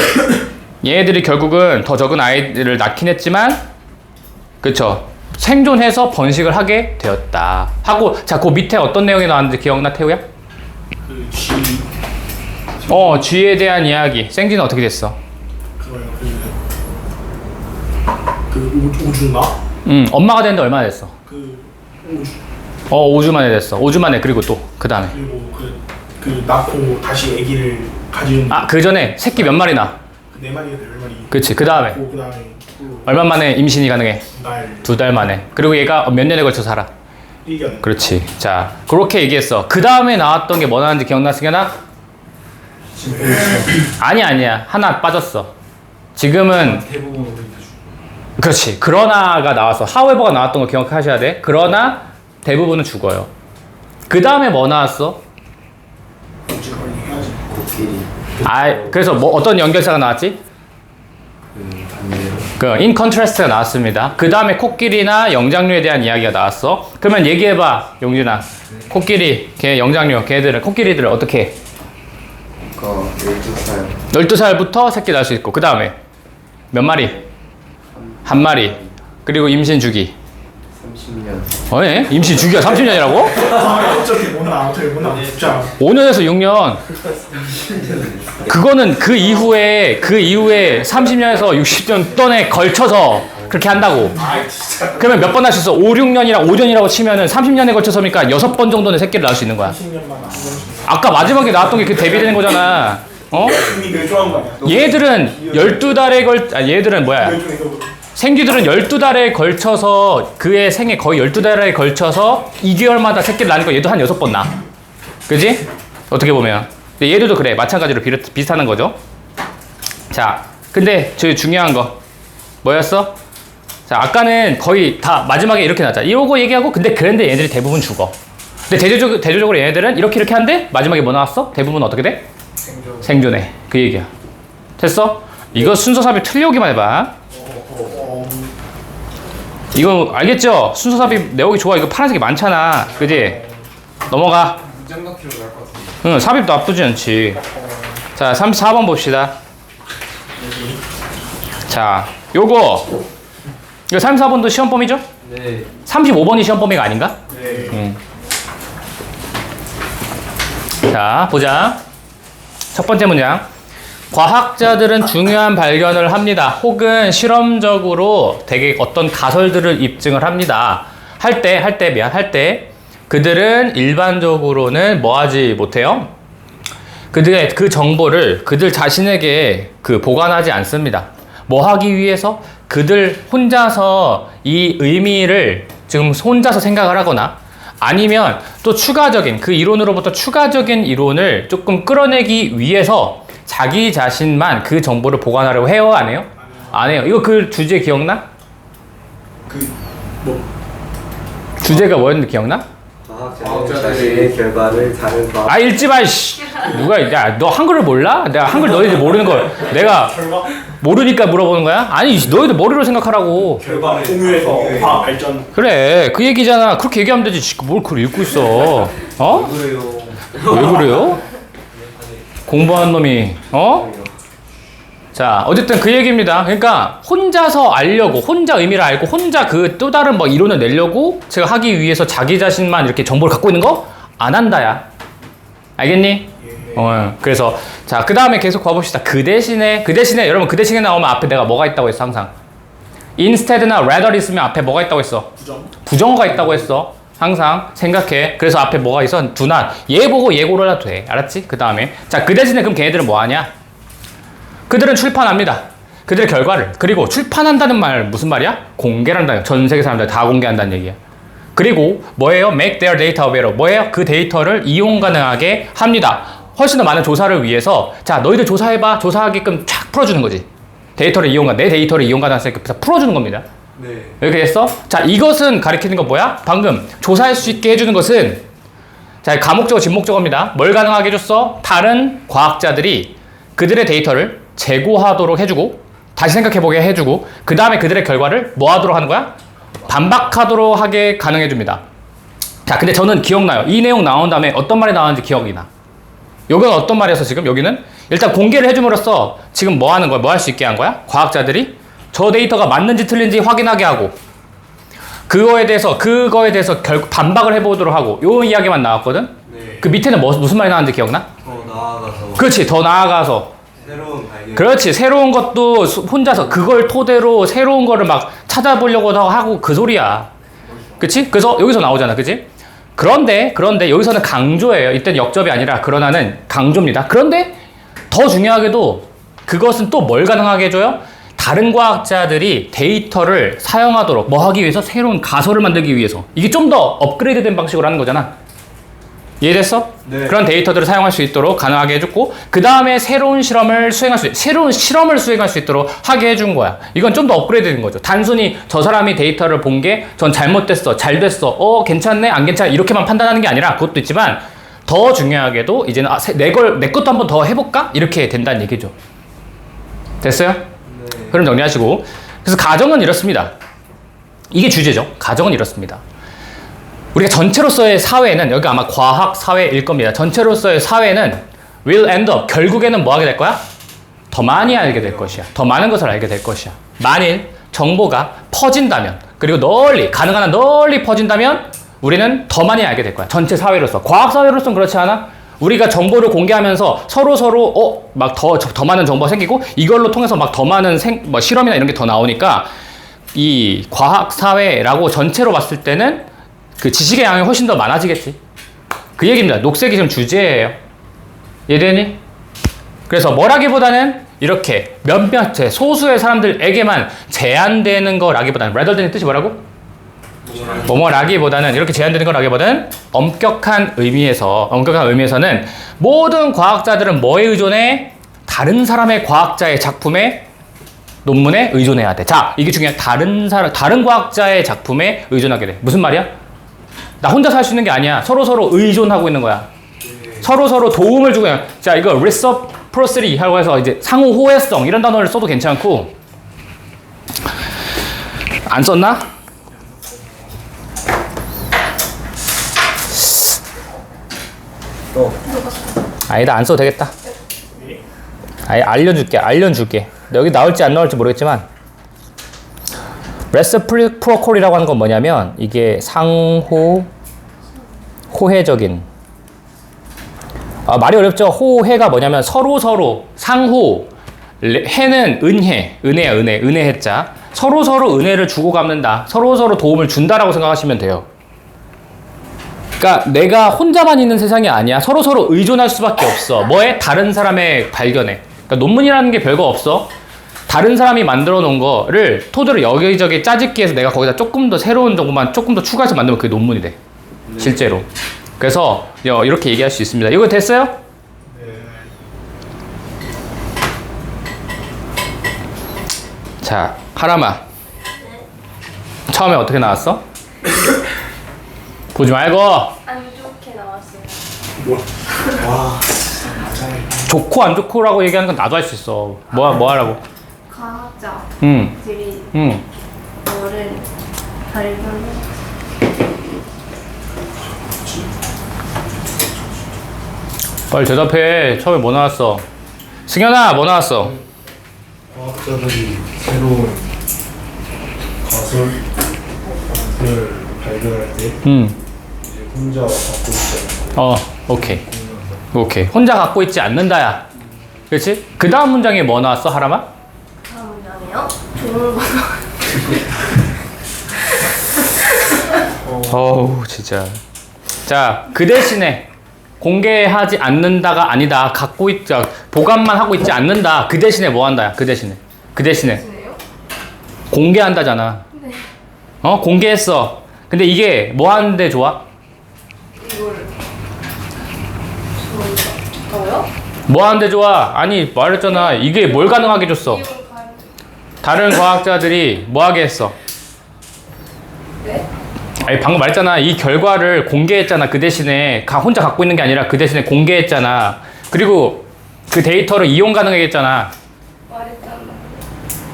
얘네들이 결국은 더 적은 아이들을 낳긴 했지만, 그쵸? 생존해서 번식을 하게 되었다. 하고, 자, 그 밑에 어떤 내용이 나왔는지 기억나, 태우야? 그 G G에 대한 이야기. 생쥐는 어떻게 됐어? 그거요. 그 우주인가? 엄마가 됐는데 얼마나 됐어? 그 우주 5주 만에 됐어. 5주 만에, 그리고 또, 그 다음에. 그리고 그 낳고 다시 아기를 가지는 아, 그 전에 새끼 몇 마리나? 그네 마리가 네 마리. 그치, 그 다음에. 그 다음에 얼마 만에 임신이 가능해? 날 2달 만에. 그리고 얘가 몇 년에 걸쳐 살아? 1년. 그렇지. 자, 그렇게 얘기했어. 그 다음에 나왔던 게 뭐 나왔는지 기억나, 승현아? 아니야. 하나 빠졌어. 지금은, 대부분 우리 다 그렇지. 그러나가 나왔어. however가 나왔던 거 기억하셔야 돼. 그러나 대부분은 죽어요. 그 다음에 뭐 나왔어? 우주가 해야지. 코끼리. 그래서 뭐 어떤 연결사가 나왔지? 반대로. 그 in contrast가 나왔습니다. 그 다음에 코끼리나 영장류에 대한 이야기가 나왔어. 그러면 얘기해봐, 용진아. 코끼리, 영장류, 코끼리들을 어떻게 해? 그거 12살. 12살부터 새끼 낳을 수 있고, 그 다음에 몇 마리? 한 마리. 그리고 임신 주기. 30년. 예? 임신 주기가 30년이라고? 아 어차피 못 나와. 어차피 못 나와. 진짜. 5년에서 6년. 그거는 그 이후에 30년에서 60년 동안에 걸쳐서 그렇게 한다고. 아 진짜. 그러면 몇 번 할 수 있어? 5, 6년이랑 5년이라고 치면은 30년에 걸쳐서니까 6번 정도는 새끼를 낳을 수 있는 거야. 10년만 한 번씩. 아까 마지막에 나왔던 게 그 대비되는 거잖아. 어? 이미 그 좋아한 거 아니야? 얘들은 12달에 얘들은 뭐야? 그 중에서 생쥐들은 12달에 걸쳐서 그의 생애 거의 12달에 걸쳐서 2개월마다 새끼를 낳는 거 얘도 한 6번 낳아. 그지? 어떻게 보면. 근데 얘들도 그래. 마찬가지로 비슷한 거죠. 자, 근데 제일 중요한 거 뭐였어? 자, 아까는 거의 다 마지막에 이렇게 나왔잖아. 이러고 얘기하고 근데 그런데 얘들이 대부분 죽어. 근데 대조적으로 얘네들은 이렇게 한데 마지막에 뭐 나왔어? 대부분 어떻게 돼? 생존해. 그 얘기야. 됐어? 이거 순서 삽입 틀려오기만 해봐. 이거 알겠죠? 순서 삽입 내용이 좋아. 이거 파란색이 많잖아. 그지? 넘어가. 문장 넣기로 나을 것 같은데. 응, 삽입 나쁘지 않지. 자, 34번 봅시다. 자, 이거 34번도 시험 범위죠? 네. 35번이 시험 범위가 아닌가? 네. 자, 보자. 첫 번째 문장. 과학자들은 중요한 발견을 합니다. 혹은 실험적으로 되게 어떤 가설들을 입증을 합니다. 할 때, 그들은 일반적으로는 뭐 하지 못해요? 그들의 그 정보를 그들 자신에게 보관하지 않습니다. 뭐 하기 위해서? 그들 혼자서 이 의미를 지금 혼자서 생각을 하거나 아니면 또 추가적인 그 이론으로부터 추가적인 이론을 조금 끌어내기 위해서 자기 자신만 그 정보를 보관하려고 해요? 안 해요? 안 해요. 이거 그 주제 기억나? 주제가 뭐였는지 기억나? 과학자들은 자신의 결과를 다른 과학. 아, 읽지 마, 씨. 너 한글을 몰라? 내가 한글 너희들 모르는 걸 내가 결과 모르니까 물어보는 거야? 아니, 너희들 머리로 생각하라고. 결과 공유해서 과학 발전. 그래, 그 얘기잖아. 그렇게 얘기하면 되지. 뭘 그걸 읽고 있어? 어? 그래요. 왜 그래요? 공부하는 놈이, 어? 자, 어쨌든 그 얘기입니다. 그러니까 혼자서 알려고, 혼자 의미를 알고, 혼자 그 또 다른 뭐 이론을 내려고 제가 하기 위해서 자기 자신만 이렇게 정보를 갖고 있는 거 안 한다야. 알겠니? 그래서 자, 그 다음에 계속 가봅시다. 그 대신에 여러분 그 대신에 나오면 앞에 내가 뭐가 있다고 했어? 항상 instead나 rather 있으면 앞에 뭐가 있다고 했어? 부정어가 있다고 했어. 항상 생각해. 그래서 앞에 뭐가 있어? do not. 얘 보고 얘 고르려도 돼. 알았지? 그 다음에. 자, 그 대신에 그럼 걔네들은 뭐 하냐? 그들은 출판합니다. 그들의 결과를. 그리고 출판한다는 말 무슨 말이야? 공개를 한다는. 전 세계 사람들 다 공개한다는 얘기야. 그리고 뭐예요? make their data available. 뭐예요? 그 데이터를 이용 가능하게 합니다. 훨씬 더 많은 조사를 위해서 자, 너희들 조사해봐. 조사하게끔 쫙 풀어주는 거지. 데이터를 내 데이터를 이용 가능하게 풀어주는 겁니다. 네. 이렇게 됐어? 자, 이것은 가리키는 거 뭐야? 방금 조사할 수 있게 해주는 것은 자, 가목적어, 진목적어입니다. 뭘 가능하게 해줬어? 다른 과학자들이 그들의 데이터를 재고하도록 해주고 다시 생각해보게 해주고 그 다음에 그들의 결과를 뭐 하도록 하는 거야? 반박하도록 하게 가능해줍니다. 자, 근데 저는 기억나요. 이 내용 나온 다음에 어떤 말이 나왔는지 기억이 나. 여기는 어떤 말이었어 지금? 여기는 일단 공개를 해줌으로써 지금 뭐 하는 거야? 뭐 할 수 있게 한 거야? 과학자들이 저 데이터가 맞는지 틀린지 확인하게 하고 그거에 대해서 반박을 해보도록 하고 요 이야기만 나왔거든? 네. 그 밑에는 무슨 말이 나왔는지 기억나? 더 나아가서 그렇지, 더 나아가서 새로운 발견. 그렇지, 새로운 것도 혼자서 그걸 토대로 새로운 거를 막 찾아보려고 하고 그 소리야. 그치? 그래서 여기서 나오잖아, 그치? 그런데 여기서는 강조예요. 이때는 역접이 아니라 그러나는 강조입니다. 그런데 더 중요하게도 그것은 또 뭘 가능하게 해줘요? 다른 과학자들이 데이터를 사용하도록 뭐 하기 위해서? 새로운 가설을 만들기 위해서. 이게 좀 더 업그레이드된 방식으로 하는 거잖아. 이해됐어? 네. 그런 데이터들을 사용할 수 있도록 가능하게 해줬고 그 다음에 새로운 실험을 수행할 수 있도록 하게 해준 거야. 이건 좀 더 업그레이드된 거죠. 단순히 저 사람이 데이터를 본 게 전 잘못됐어, 잘 됐어, 괜찮네, 안 괜찮아 이렇게만 판단하는 게 아니라 그것도 있지만 더 중요하게도 이제는 내 것도 한번 더 해볼까? 이렇게 된다는 얘기죠. 됐어요? 네. 그럼 정리하시고 그래서 가정은 이렇습니다. 이게 주제죠. 가정은 이렇습니다. 우리가 전체로서의 사회는 여기 아마 과학 사회일 겁니다. 전체로서의 사회는 will end up 결국에는 뭐 하게 될 거야? 더 많이 알게 될 것이야. 더 많은 것을 알게 될 것이야. 만일 정보가 퍼진다면 그리고 가능한 한 널리 퍼진다면 우리는 더 많이 알게 될 거야. 전체 사회로서. 과학 사회로서는 그렇지 않아? 우리가 정보를 공개하면서 서로 막 더 많은 정보가 생기고 이걸로 통해서 막 더 많은 실험이나 이런 게 더 나오니까 이 과학 사회라고 전체로 봤을 때는 그 지식의 양이 훨씬 더 많아지겠지. 그 얘기입니다. 녹색이 지금 주제예요. 이해되니? 그래서 뭐라기보다는 이렇게 몇몇의 소수의 사람들에게만 제한되는 거라기보다는 rather than의 뜻이 뭐라고? 뭐뭐라기보다는 이렇게 제한되는 거라기보다는 엄격한 의미에서는 모든 과학자들은 뭐에 의존해? 다른 사람의 과학자의 작품에 논문에 의존해야 돼. 자, 이게 중요해. 다른 과학자의 작품에 의존하게 돼. 무슨 말이야? 나 혼자 살 수 있는 게 아니야. 서로 의존하고 있는 거야. 서로 도움을 주고 그냥. 자, 이거 reciprocity 하고 해서 이제 상호 호혜성 이런 단어를 써도 괜찮고 안 썼나? 아니다, 안 써도 되겠다. 아예 알려줄게. 여기 나올지 안 나올지 모르겠지만 reciprocal이라고 하는 건 뭐냐면 이게 호혜적인 말이 어렵죠. 호혜가 뭐냐면 서로 상호 해는 은혜자 서로 은혜를 주고 갚는다. 서로 도움을 준다라고 생각하시면 돼요. 그러니까 내가 혼자만 있는 세상이 아니야. 서로 의존할 수밖에 없어. 뭐에? 다른 사람의 발견에. 그러니까 논문이라는 게 별거 없어. 다른 사람이 만들어 놓은 거를 토대로 여기저기 짜집기 해서 내가 거기다 조금 더 새로운 정보만 조금 더 추가해서 만들면 그게 논문이 돼. 실제로. 그래서 이렇게 얘기할 수 있습니다. 이거 됐어요? 네. 자, 하람아. 처음에 어떻게 나왔어? 보지 말고. 안 좋게 나왔어요. 와. 좋고 안 좋고라고 얘기하는 건 나도 할 수 있어. 뭐 하라고? 과학자들이 뭐를 발견해. 빨리 대답해. 처음에 뭐 나왔어? 승현아, 뭐 나왔어? 과학자들이 새로운 가설을 발견할 때 이제 혼자 갖고 있지 않고 오케이. 혼자 갖고 있지 않는다야. 그렇지? 그 다음 문장에 뭐 나왔어, 하람아? 다음 문장이요? 좋은 거. 어우 진짜. 자, 그 대신에 공개하지 않는다가 아니다. 갖고 있자 보관만 하고 있지 않는다. 그 대신에 뭐 한다? 그 대신에 네요? 공개한다잖아. 네. 공개했어. 근데 이게 뭐 하는데 좋아? 이거를 저요? 뭐 하는데 좋아? 아니 말했잖아. 이게 뭘 가능하게 줬어? 이걸 가는. 다른 과학자들이 뭐 하게 했어? 네? 아니 방금 말했잖아. 이 결과를 공개했잖아. 그 대신에 혼자 갖고 있는 게 아니라 그 대신에 공개했잖아. 그리고 그 데이터를 이용 가능하게 했잖아. 말했잖아.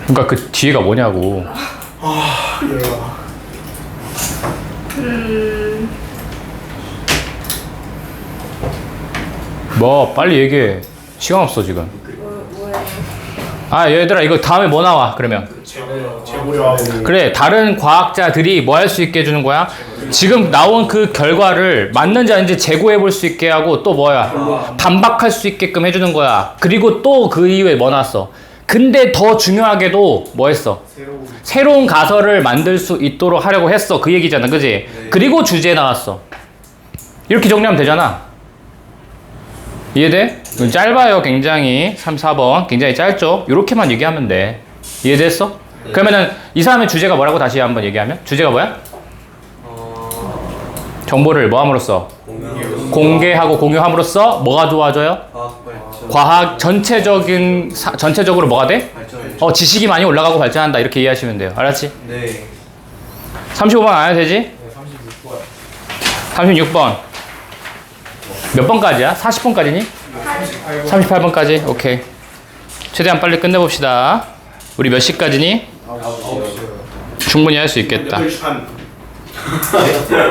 그러니까 그 뒤에가 뭐냐고. 뭐 빨리 얘기해. 시간 없어 지금. 뭐예요? 아 얘들아 이거 다음에 뭐 나와 그러면? 재고려하고. 그래 다른 과학자들이 뭐 할 수 있게 해주는 거야? 지금 나온 그 결과를 맞는지 아닌지 재고해 볼 수 있게 하고 또 뭐야? 반박할 수 있게끔 해주는 거야. 그리고 또 그 이후에 뭐 나왔어? 근데 더 중요하게도 뭐 했어? 새로운 가설을 만들 수 있도록 하려고 했어. 그 얘기잖아 그지? 네. 그리고 주제 나왔어. 이렇게 정리하면 되잖아. 이해돼? 짧아요 굉장히. 3, 4번 굉장히 짧죠? 이렇게만 얘기하면 돼. 이해됐어? 그러면은 이 사람의 주제가 뭐라고 다시 한번 얘기하면? 주제가 뭐야? 정보를 뭐 함으로써? 공개하고 공유함으로써 뭐가 좋아져요? 과학 발전. 과학 전체적으로 뭐가 돼? 발전. 지식이 많이 올라가고 발전한다. 이렇게 이해하시면 돼요. 알았지? 네. 35번 안 해도 되지? 36번. 몇 번까지야? 40번까지니? 38번까지? 오케이. 최대한 빨리 끝내봅시다. 우리 몇 시까지니? 충분히 할 수 있겠다. 8시 반.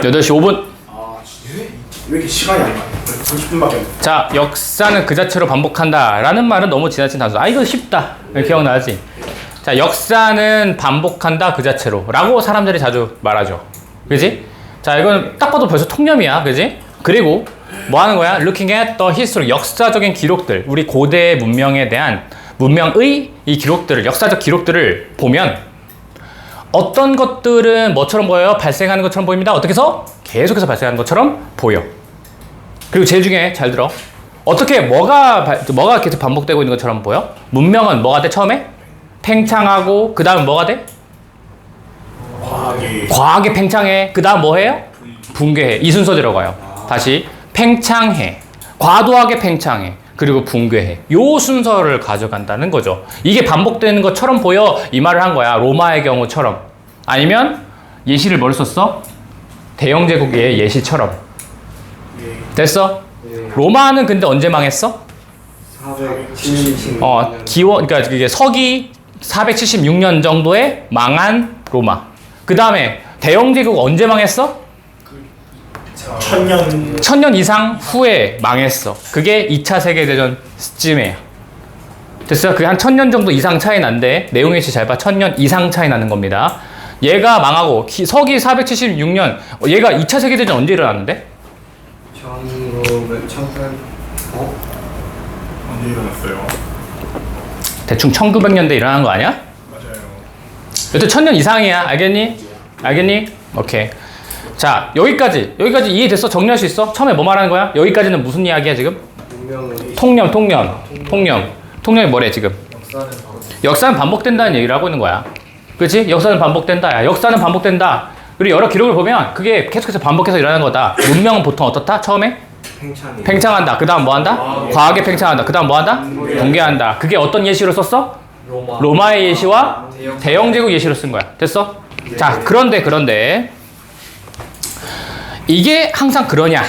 8시 5분. 왜 이렇게 시간이 안 가요? 30분밖에 안 돼. 자, 역사는 그 자체로 반복한다 라는 말은 너무 지나친 단수. 아, 이거 쉽다. 기억나지? 자, 역사는 반복한다 그 자체로 라고 사람들이 자주 말하죠. 그지? 자, 이건 딱 봐도 벌써 통념이야. 그지? 그리고 뭐 하는 거야? Looking at the history. 역사적인 기록들. 우리 고대 문명에 대한 문명의 이 기록들을, 역사적 기록들을 보면 어떤 것들은 뭐처럼 보여요? 발생하는 것처럼 보입니다. 어떻게 해서? 계속해서 발생하는 것처럼 보여. 그리고 제일 중요해. 잘 들어. 어떻게 뭐가 계속 반복되고 있는 것처럼 보여? 문명은 뭐가 돼? 처음에? 팽창하고 그 다음 뭐가 돼? 과하게 팽창해. 그 다음 뭐 해요? 붕괴해. 이 순서 들어가요. 다시 팽창해. 과도하게 팽창해. 그리고 붕괴해. 요 순서를 가져간다는 거죠. 이게 반복되는 것처럼 보여. 이 말을 한 거야. 로마의 경우처럼. 아니면 예시를 뭘 썼어? 대영제국의 예시처럼. 됐어? 로마는 근데 언제 망했어? 476. 그러니까 그게 서기 476년 정도에 망한 로마. 그 다음에 대영제국 언제 망했어? 1000년. 1000년 이상 후에 망했어. 그게 2차 세계대전쯤이에요. 됐어요? 그게 한 1000년 정도 이상 차이 난데 내용이 잘 봐. 1000년 이상 차이 나는 겁니다. 얘가 망하고 서기 476년 얘가 2차 세계대전 언제 일어났는데? 1900. 언제 일어났어요? 대충 1900년대 일어난 거 아니야? 맞아요. 여튼 1000년 이상이야. 알겠니? 알겠니? 오케이. 자, 여기까지 이해됐어? 정리할 수 있어? 처음에 뭐 말하는 거야? 여기까지는 무슨 이야기야 지금? 분명히 통념이 뭐래 지금? 역사는 반복된다는 얘기를 하고 있는 거야. 그렇지? 역사는 반복된다. 야, 역사는 반복된다. 그리고 여러 기록을 보면 그게 계속해서 반복해서 일어나는 거다. 문명은 보통 어떻다? 처음에? 팽창한다. 그 다음 뭐 한다? 과하게 팽창한다. 그 다음 뭐 한다? 붕괴한다. 그게 어떤 예시로 썼어? 로마의 예시와 대영제국 예시로 쓴 거야. 됐어? 자, 그런데 이게 항상 그러냐?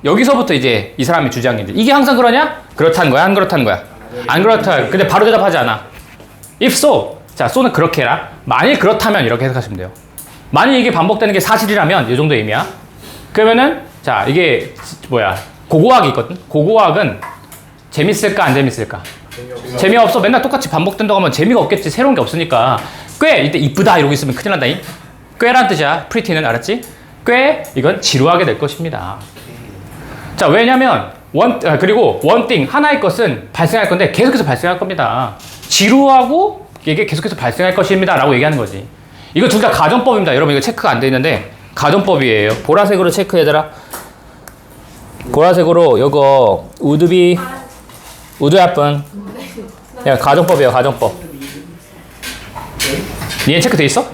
여기서부터 이제 이 사람이 주장인데 이게 항상 그러냐? 그렇다는 거야? 안 그렇다는 거야? 안 그렇다. 근데 바로 대답하지 않아. If so. 자, so는 그렇게 해라. 만일 그렇다면 이렇게 해석하시면 돼요. 만일 이게 반복되는 게 사실이라면 이 정도 의미야. 그러면은 자, 이게 뭐야? 고고학이 있거든. 고고학은 재밌을까 안 재밌을까? 재미없어. 맨날 똑같이 반복된다고 하면 재미가 없겠지. 새로운 게 없으니까. 꽤 이때 이쁘다 이러고 있으면 큰일 난다잉. 꽤란 뜻이야. pretty는 알았지? 꽤 이건 지루하게 될 것입니다. 자, 왜냐면 그리고 one thing 하나의 것은 발생할 건데 계속해서 발생할 겁니다. 지루하고 이게 계속해서 발생할 것입니다 라고 얘기하는 거지. 이거 둘 다 가정법입니다. 여러분 이거 체크가 안 돼 있는데 가정법이에요. 보라색으로 체크 얘들아. 보라색으로 요거 우드비 우드 예쁜. 야 가정법이에요. 가정법. 얘 체크 돼 있어?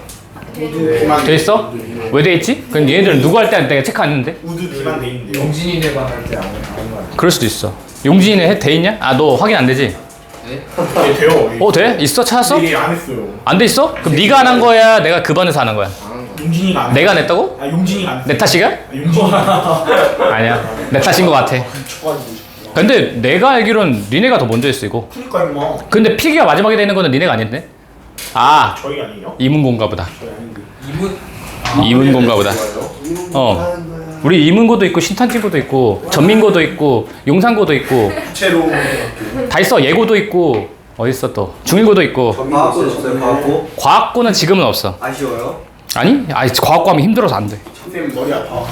돼 있어? 왜 돼 있지? 그럼 얘네들은 누구 할 때 내가 체크 안 했는데? 우드 비만 돼 있는데. 용진이네만 할 때 아무 말. 그럴 수도 있어. 용진이네 돼 있냐? 아 너 확인 안 되지? 예, 돼요. 어 돼? 있어? 찾았어? 예, 안 했어요. 안 돼 있어? 그럼 네가 안 한 거야? 내가 그 반에서 하는 거야? 용진이가 안. 내가 냈다고? 아 용진이가 안. 내 탓이가? 용진이가. 아니야. 내 탓인 것 같아. 근데 내가 알기론 니네가 더 먼저 했어 이거. 그러니까 임마. 근데 필기가 마지막에 되는 거는 니네가 아닌데? 아 저희 아니에요? 이문고인가 보다. 저희 아닌데. 이문고인가 보다. 어. 우리 이문고도 있고 신탄진고도 있고 전민고도 있고 용산고도 있고 구체로. 다 있어. 예고도 있고 어디 있어 또 중일고도 있고. 과학고는 없어요. 과학고? 과학고는 지금은 없어. 아쉬워요? 아니? 아니 과학고 하면 힘들어서 안 돼. 선생님 머리 아파.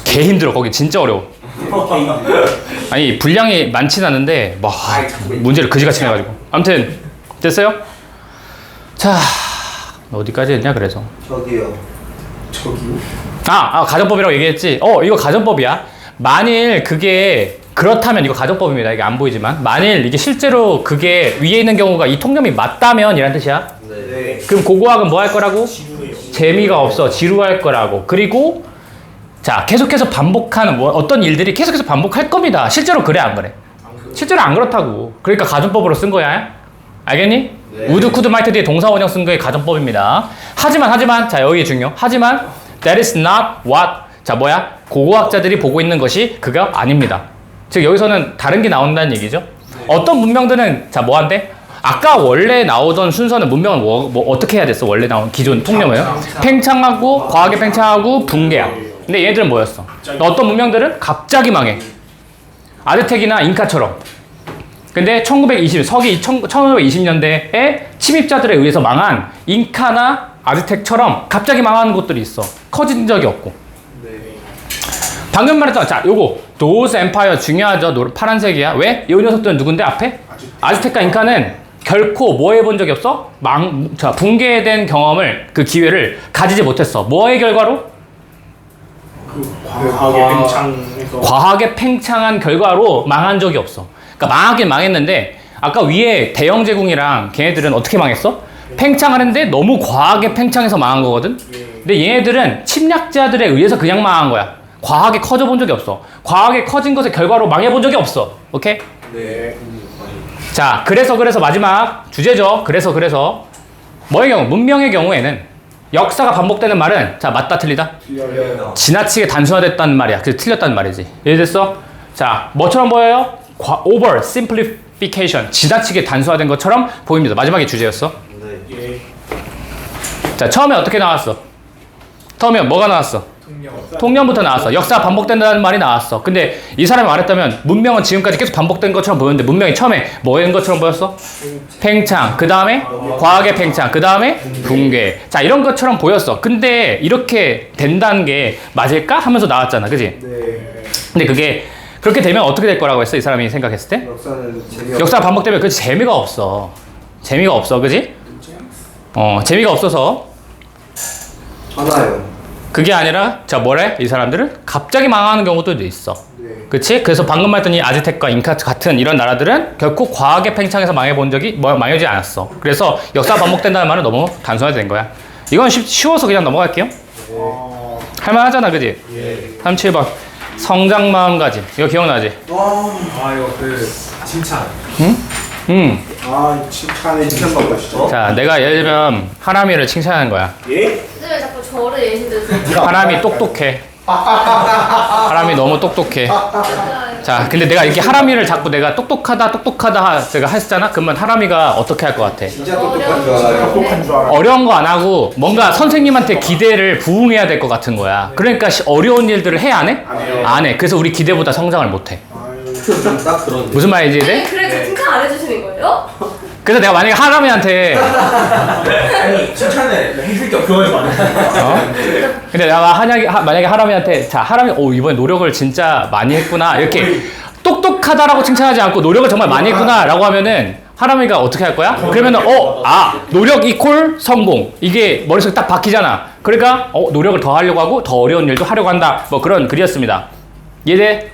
개 힘들어. 거기 진짜 어려워. 아니 분량이 많진 않은데 뭐 문제를 그지같이 내가지고. 아무튼 됐어요? 자 어디까지 했냐 그래서. 저기요. 저기요? 가정법이라고 얘기했지. 이거 가정법이야. 만일 그게 그렇다면 이거 가정법입니다. 이게 안 보이지만 만일 이게 실제로 그게 위에 있는 경우가 이 통념이 맞다면 이란 뜻이야. 네. 그럼 고고학은 뭐 할 거라고? 지루해요. 재미가 없어. 지루할 거라고. 그리고 자 계속해서 반복하는 어떤 일들이 계속해서 반복할 겁니다. 실제로 그래 안 그래? 실제로 안 그렇다고. 그러니까 가정법으로 쓴 거야. 알겠니? 네. 우드 쿠드 마이트 뒤에 동사 원형 쓴 거의 가정법입니다. 하지만 자 여기 중요. 하지만 that is not what 자 뭐야? 고고학자들이 보고 있는 것이 그거 아닙니다. 즉 여기서는 다른 게 나온다는 얘기죠. 네. 어떤 문명들은 자 뭐한대? 아까 원래 나오던 순서는 문명은 뭐 어떻게 해야 됐어? 원래 나온 기존 통념이에요. 팽창하고 과학의 팽창하고 붕괴야. 근데 얘네들은 뭐였어? 어떤 문명들은 갑자기 망해. 아즈텍이나 잉카처럼. 근데 1520년대에 침입자들에 의해서 망한 잉카나 아즈텍처럼 갑자기 망하는 곳들이 있어. 커진 적이 없고. 네. 방금 말했잖아. 자, 요거 those empire 중요하죠. 파란색이야. 왜? 이 녀석들은 누군데 앞에? 아즈텍과 잉카는 결코 뭐 해본 적이 없어? 붕괴된 경험을 그 기회를 가지지 못했어. 뭐의 결과로? 그 과학의 팽창에서. 과학의 팽창한 결과로 망한 적이 없어. 그러니까 망하긴 망했는데 아까 위에 대영 제국이랑 걔네들은 어떻게 망했어? 팽창하는데 너무 과하게 팽창해서 망한 거거든. 근데 얘네들은 침략자들에 의해서 그냥 망한 거야. 과하게 커져 본 적이 없어. 과하게 커진 것의 결과로 망해 본 적이 없어. 오케이? 네. 자, 그래서 마지막 주제죠. 그래서 뭐의 경우? 문명의 경우에는 역사가 반복되는 말은 자 맞다 틀리다? 틀려요. 지나치게 단순화됐다는 말이야. 그래서 틀렸다는 말이지. 이해됐어? 자, 뭐처럼 보여요? over simplification. 지나치게 단순화된 것처럼 보입니다. 마지막에 주제였어. 네. 예. 자, 처음에 어떻게 나왔어? 처음에 뭐가 나왔어? 통념부터 나왔어. 역사가 반복된다는 말이 나왔어. 근데 이 사람이 말했다면 문명은 지금까지 계속 반복된 것처럼 보였는데 문명이 처음에 뭐인 것처럼 보였어? 팽창. 그 다음에 과학의 팽창. 그 다음에 붕괴. 자, 이런 것처럼 보였어. 근데 이렇게 된다는 게 맞을까? 하면서 나왔잖아. 그지? 네. 근데 그게 그렇게 되면 어떻게 될 거라고 했어? 이 사람이 생각했을 때? 역사는 재미없. 역사가 반복되면 그 재미가 없어. 재미가 없어. 그지? 재미가 없어서 하나요. 그게 아니라 자 뭐래? 이 사람들은 갑자기 망하는 경우도 있어. 네. 그치? 그래서 방금 말했던 이 아즈텍과 잉카 같은 이런 나라들은 결코 과학의 팽창에서 망해본 적이 망해지 않았어. 그래서 역사가 반복된다는 말은 너무 단순화된 거야. 이건 쉬워서 그냥 넘어갈게요. 할만하잖아, 그지? 예. 37번 성장 마음가짐. 이거 기억나지? 아 이거 그 칭찬. 아 칭찬해 칭찬받고 싶죠. 자, 내가 예를 들면 하람이를 칭찬하는 거야. 예? 왜 자꾸 저를 예시 들어서 하람이 똑똑해. 하람이 너무 똑똑해. 자, 근데 내가 이렇게 하람이를 자꾸 내가 똑똑하다 제가 했잖아? 그러면 하람이가 어떻게 할 것 같아? 진짜 똑똑한 줄 알아요. 똑똑한 줄 알아. 어려운 거 안 하고 뭔가 선생님한테 기대를 부응해야 될 것 같은 거야. 그러니까 어려운 일들을 해 안 해? 안 해. 그래서 우리 기대보다 성장을 못 해. 딱 그런. 무슨 말인지 아니 이해돼? 그래도 칭찬 안 해주시는 거예요? 그래서 내가 만약에 하람이한테 아니 칭찬을 해줄 게 없어요. 근데 내가 만약에 하람이한테 자 하람이 이번에 노력을 진짜 많이 했구나 이렇게 똑똑하다라고 칭찬하지 않고 노력을 정말 많이 했구나 라고 하면은 하람이가 어떻게 할 거야? 그러면은 노력 이퀄 성공 이게 머릿속에 딱 박히잖아. 그러니까 노력을 더 하려고 하고 더 어려운 일도 하려고 한다. 뭐 그런 글이었습니다. 이해돼?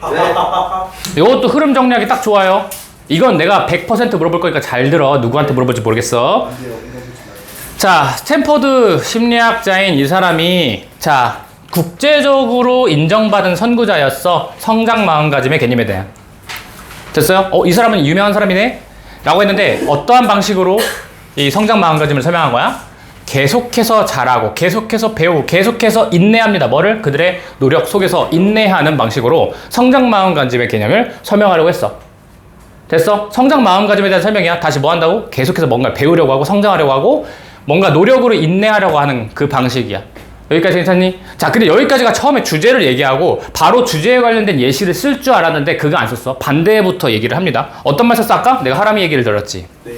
이것도 흐름 정리하기 딱 좋아요. 이건 내가 100% 물어볼 거니까 잘 들어. 누구한테 물어볼지 모르겠어. 자, 스탠퍼드 심리학자인 이 사람이 자 국제적으로 인정받은 선구자였어. 성장 마음가짐의 개념에 대한. 됐어요? 이 사람은 유명한 사람이네? 라고 했는데 어떠한 방식으로 이 성장 마음가짐을 설명한 거야? 계속해서 잘하고 계속해서 배우고 계속해서 인내합니다. 뭐를? 그들의 노력 속에서 인내하는 방식으로 성장 마음가짐의 개념을 설명하려고 했어. 됐어? 성장 마음가짐에 대한 설명이야. 다시 뭐 한다고? 계속해서 뭔가를 배우려고 하고 성장하려고 하고 뭔가 노력으로 인내하려고 하는 그 방식이야. 여기까지 괜찮니? 자, 근데 여기까지가 처음에 주제를 얘기하고 바로 주제에 관련된 예시를 쓸 줄 알았는데 그거 안 썼어. 반대부터 얘기를 합니다. 어떤 말 썼어 아까? 내가 하람이 얘기를 들었지. 네.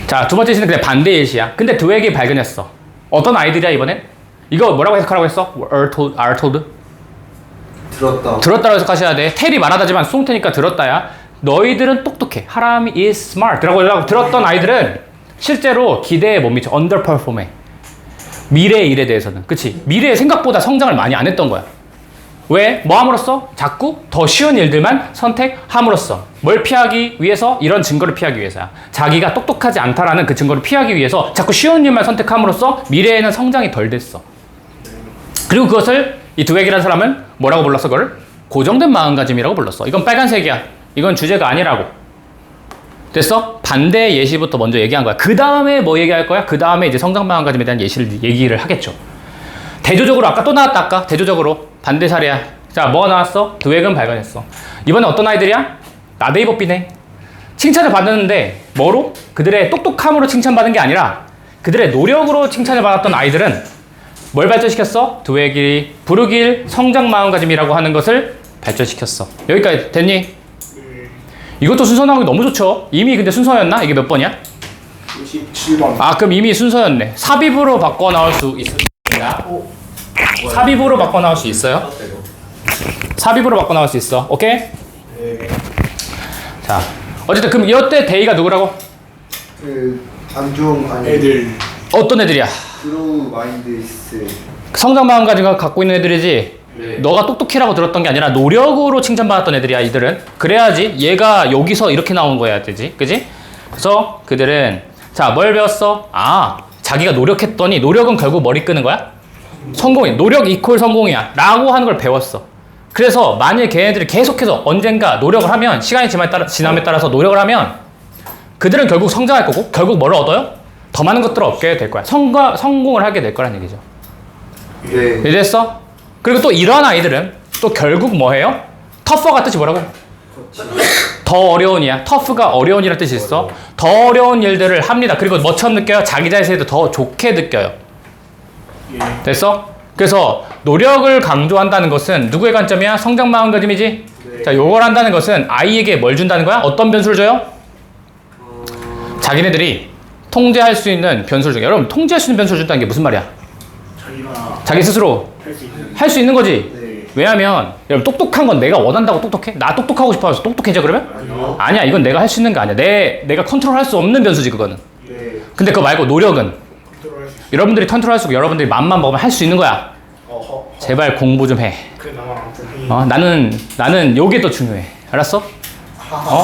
자, 두 번째 예시는 그냥 반대 예시야. 근데 드웨기 발견했어. 어떤 아이들이야 이번엔? 이거 뭐라고 해석하라고 했어? are told? 들었다. 들었다고 해석하셔야 돼. 텔이 말하다지만 수동태니까 들었다야. 너희들은 똑똑해. 하람이 is smart. 라고 들었던 아이들은 실제로 기대에 못 미쳐. underperform해. 미래의 일에 대해서는. 그치? 미래에 생각보다 성장을 많이 안 했던 거야. 왜? 뭐 함으로써? 자꾸 더 쉬운 일들만 선택함으로써. 뭘 피하기 위해서? 이런 증거를 피하기 위해서야. 자기가 똑똑하지 않다라는 그 증거를 피하기 위해서 자꾸 쉬운 일만 선택함으로써 미래에는 성장이 덜 됐어. 그리고 그것을 이 드웨기라는 사람은 뭐라고 불렀어? 그걸? 고정된 마음가짐이라고 불렀어. 이건 빨간색이야. 이건 주제가 아니라고. 됐어? 반대 예시부터 먼저 얘기한 거야. 그 다음에 뭐 얘기할 거야? 그 다음에 이제 성장 마음가짐에 대한 얘기를 하겠죠. 대조적으로 아까 또 나왔다. 아까 대조적으로 반대 사례야. 자, 뭐가 나왔어? 드웨그는 발견했어. 이번에 어떤 아이들이야? 나데이버비네. 칭찬을 받았는데 뭐로? 그들의 똑똑함으로 칭찬받은 게 아니라 그들의 노력으로 칭찬을 받았던 아이들은 뭘 발전시켰어? 드웨기, 부르길, 성장 마음가짐이라고 하는 것을 발전시켰어. 여기까지 됐니? 이것도 순서 나오기 너무 좋죠. 이미 근데 순서였나? 이게 몇 번이야? 27번. 아, 그럼 이미 순서였네. 삽입으로 바꿔 나올 수 있습니다. 삽입으로 바꿔 나올 수 있어요? 삽입으로 바꿔 나올 수 있어. 오케이? 네. 자, 어쨌든 그럼 이때 데이가 누구라고? 안종 아니 애들. 어떤 애들이야? 그로우 마인드스. 성장 마음가짐을 갖고 있는 애들이지. 네. 너가 똑똑히라고 들었던 게 아니라 노력으로 칭찬받았던 애들이야. 이들은 그래야지 얘가 여기서 이렇게 나온 거야 되지. 그지? 그래서 그들은 자, 뭘 배웠어? 아, 자기가 노력했더니 노력은 결국 머리 끄는 거야? 성공이야. 노력 이퀄 성공이야 라고 하는 걸 배웠어. 그래서 만약에 걔네들이 계속해서 언젠가 노력을 하면 시간이 지남에 따라서 노력을 하면 그들은 결국 성장할 거고 결국 뭘 얻어요? 더 많은 것들을 얻게 될 거야. 성공을 하게 될 거란 얘기죠. 네. 이해됐어? 그리고 또 이런 아이들은 또 결국 뭐 해요? 터프가 뜻이 뭐라고? 더 어려운이야. 터프가 어려운이라는 뜻이 있어. 더 어려운 일들을 합니다. 그리고 뭐처럼 느껴요? 자기 자신에도 더 좋게 느껴요. 됐어? 그래서 노력을 강조한다는 것은 누구의 관점이야? 성장 마음가짐이지? 네. 자, 요걸 한다는 것은 아이에게 뭘 준다는 거야? 어떤 변수를 줘요? 자기네들이 통제할 수 있는 변수를 줘. 여러분, 통제할 수 있는 변수를 준다는 게 무슨 말이야? 자기가 자기 스스로 할 수 있는. 할 수 있는 거지. 네. 왜냐면 여러분, 똑똑한 건 내가 원한다고 똑똑해? 나 똑똑하고 싶어서 똑똑해져 그러면? 아니요. 아니야. 이건 내가 할 수 있는 거 아니야. 내가 컨트롤할 수 없는 변수지 그거는. 네. 근데 그거 말고 노력은 컨트롤할 수 있어. 여러분들이 컨트롤할 수 있고 여러분들이 맘만 먹으면 할 수 있는 거야. 어허. 제발 공부 좀 해. 그 나만 좀 해. 나는 요게 더 중요해. 알았어?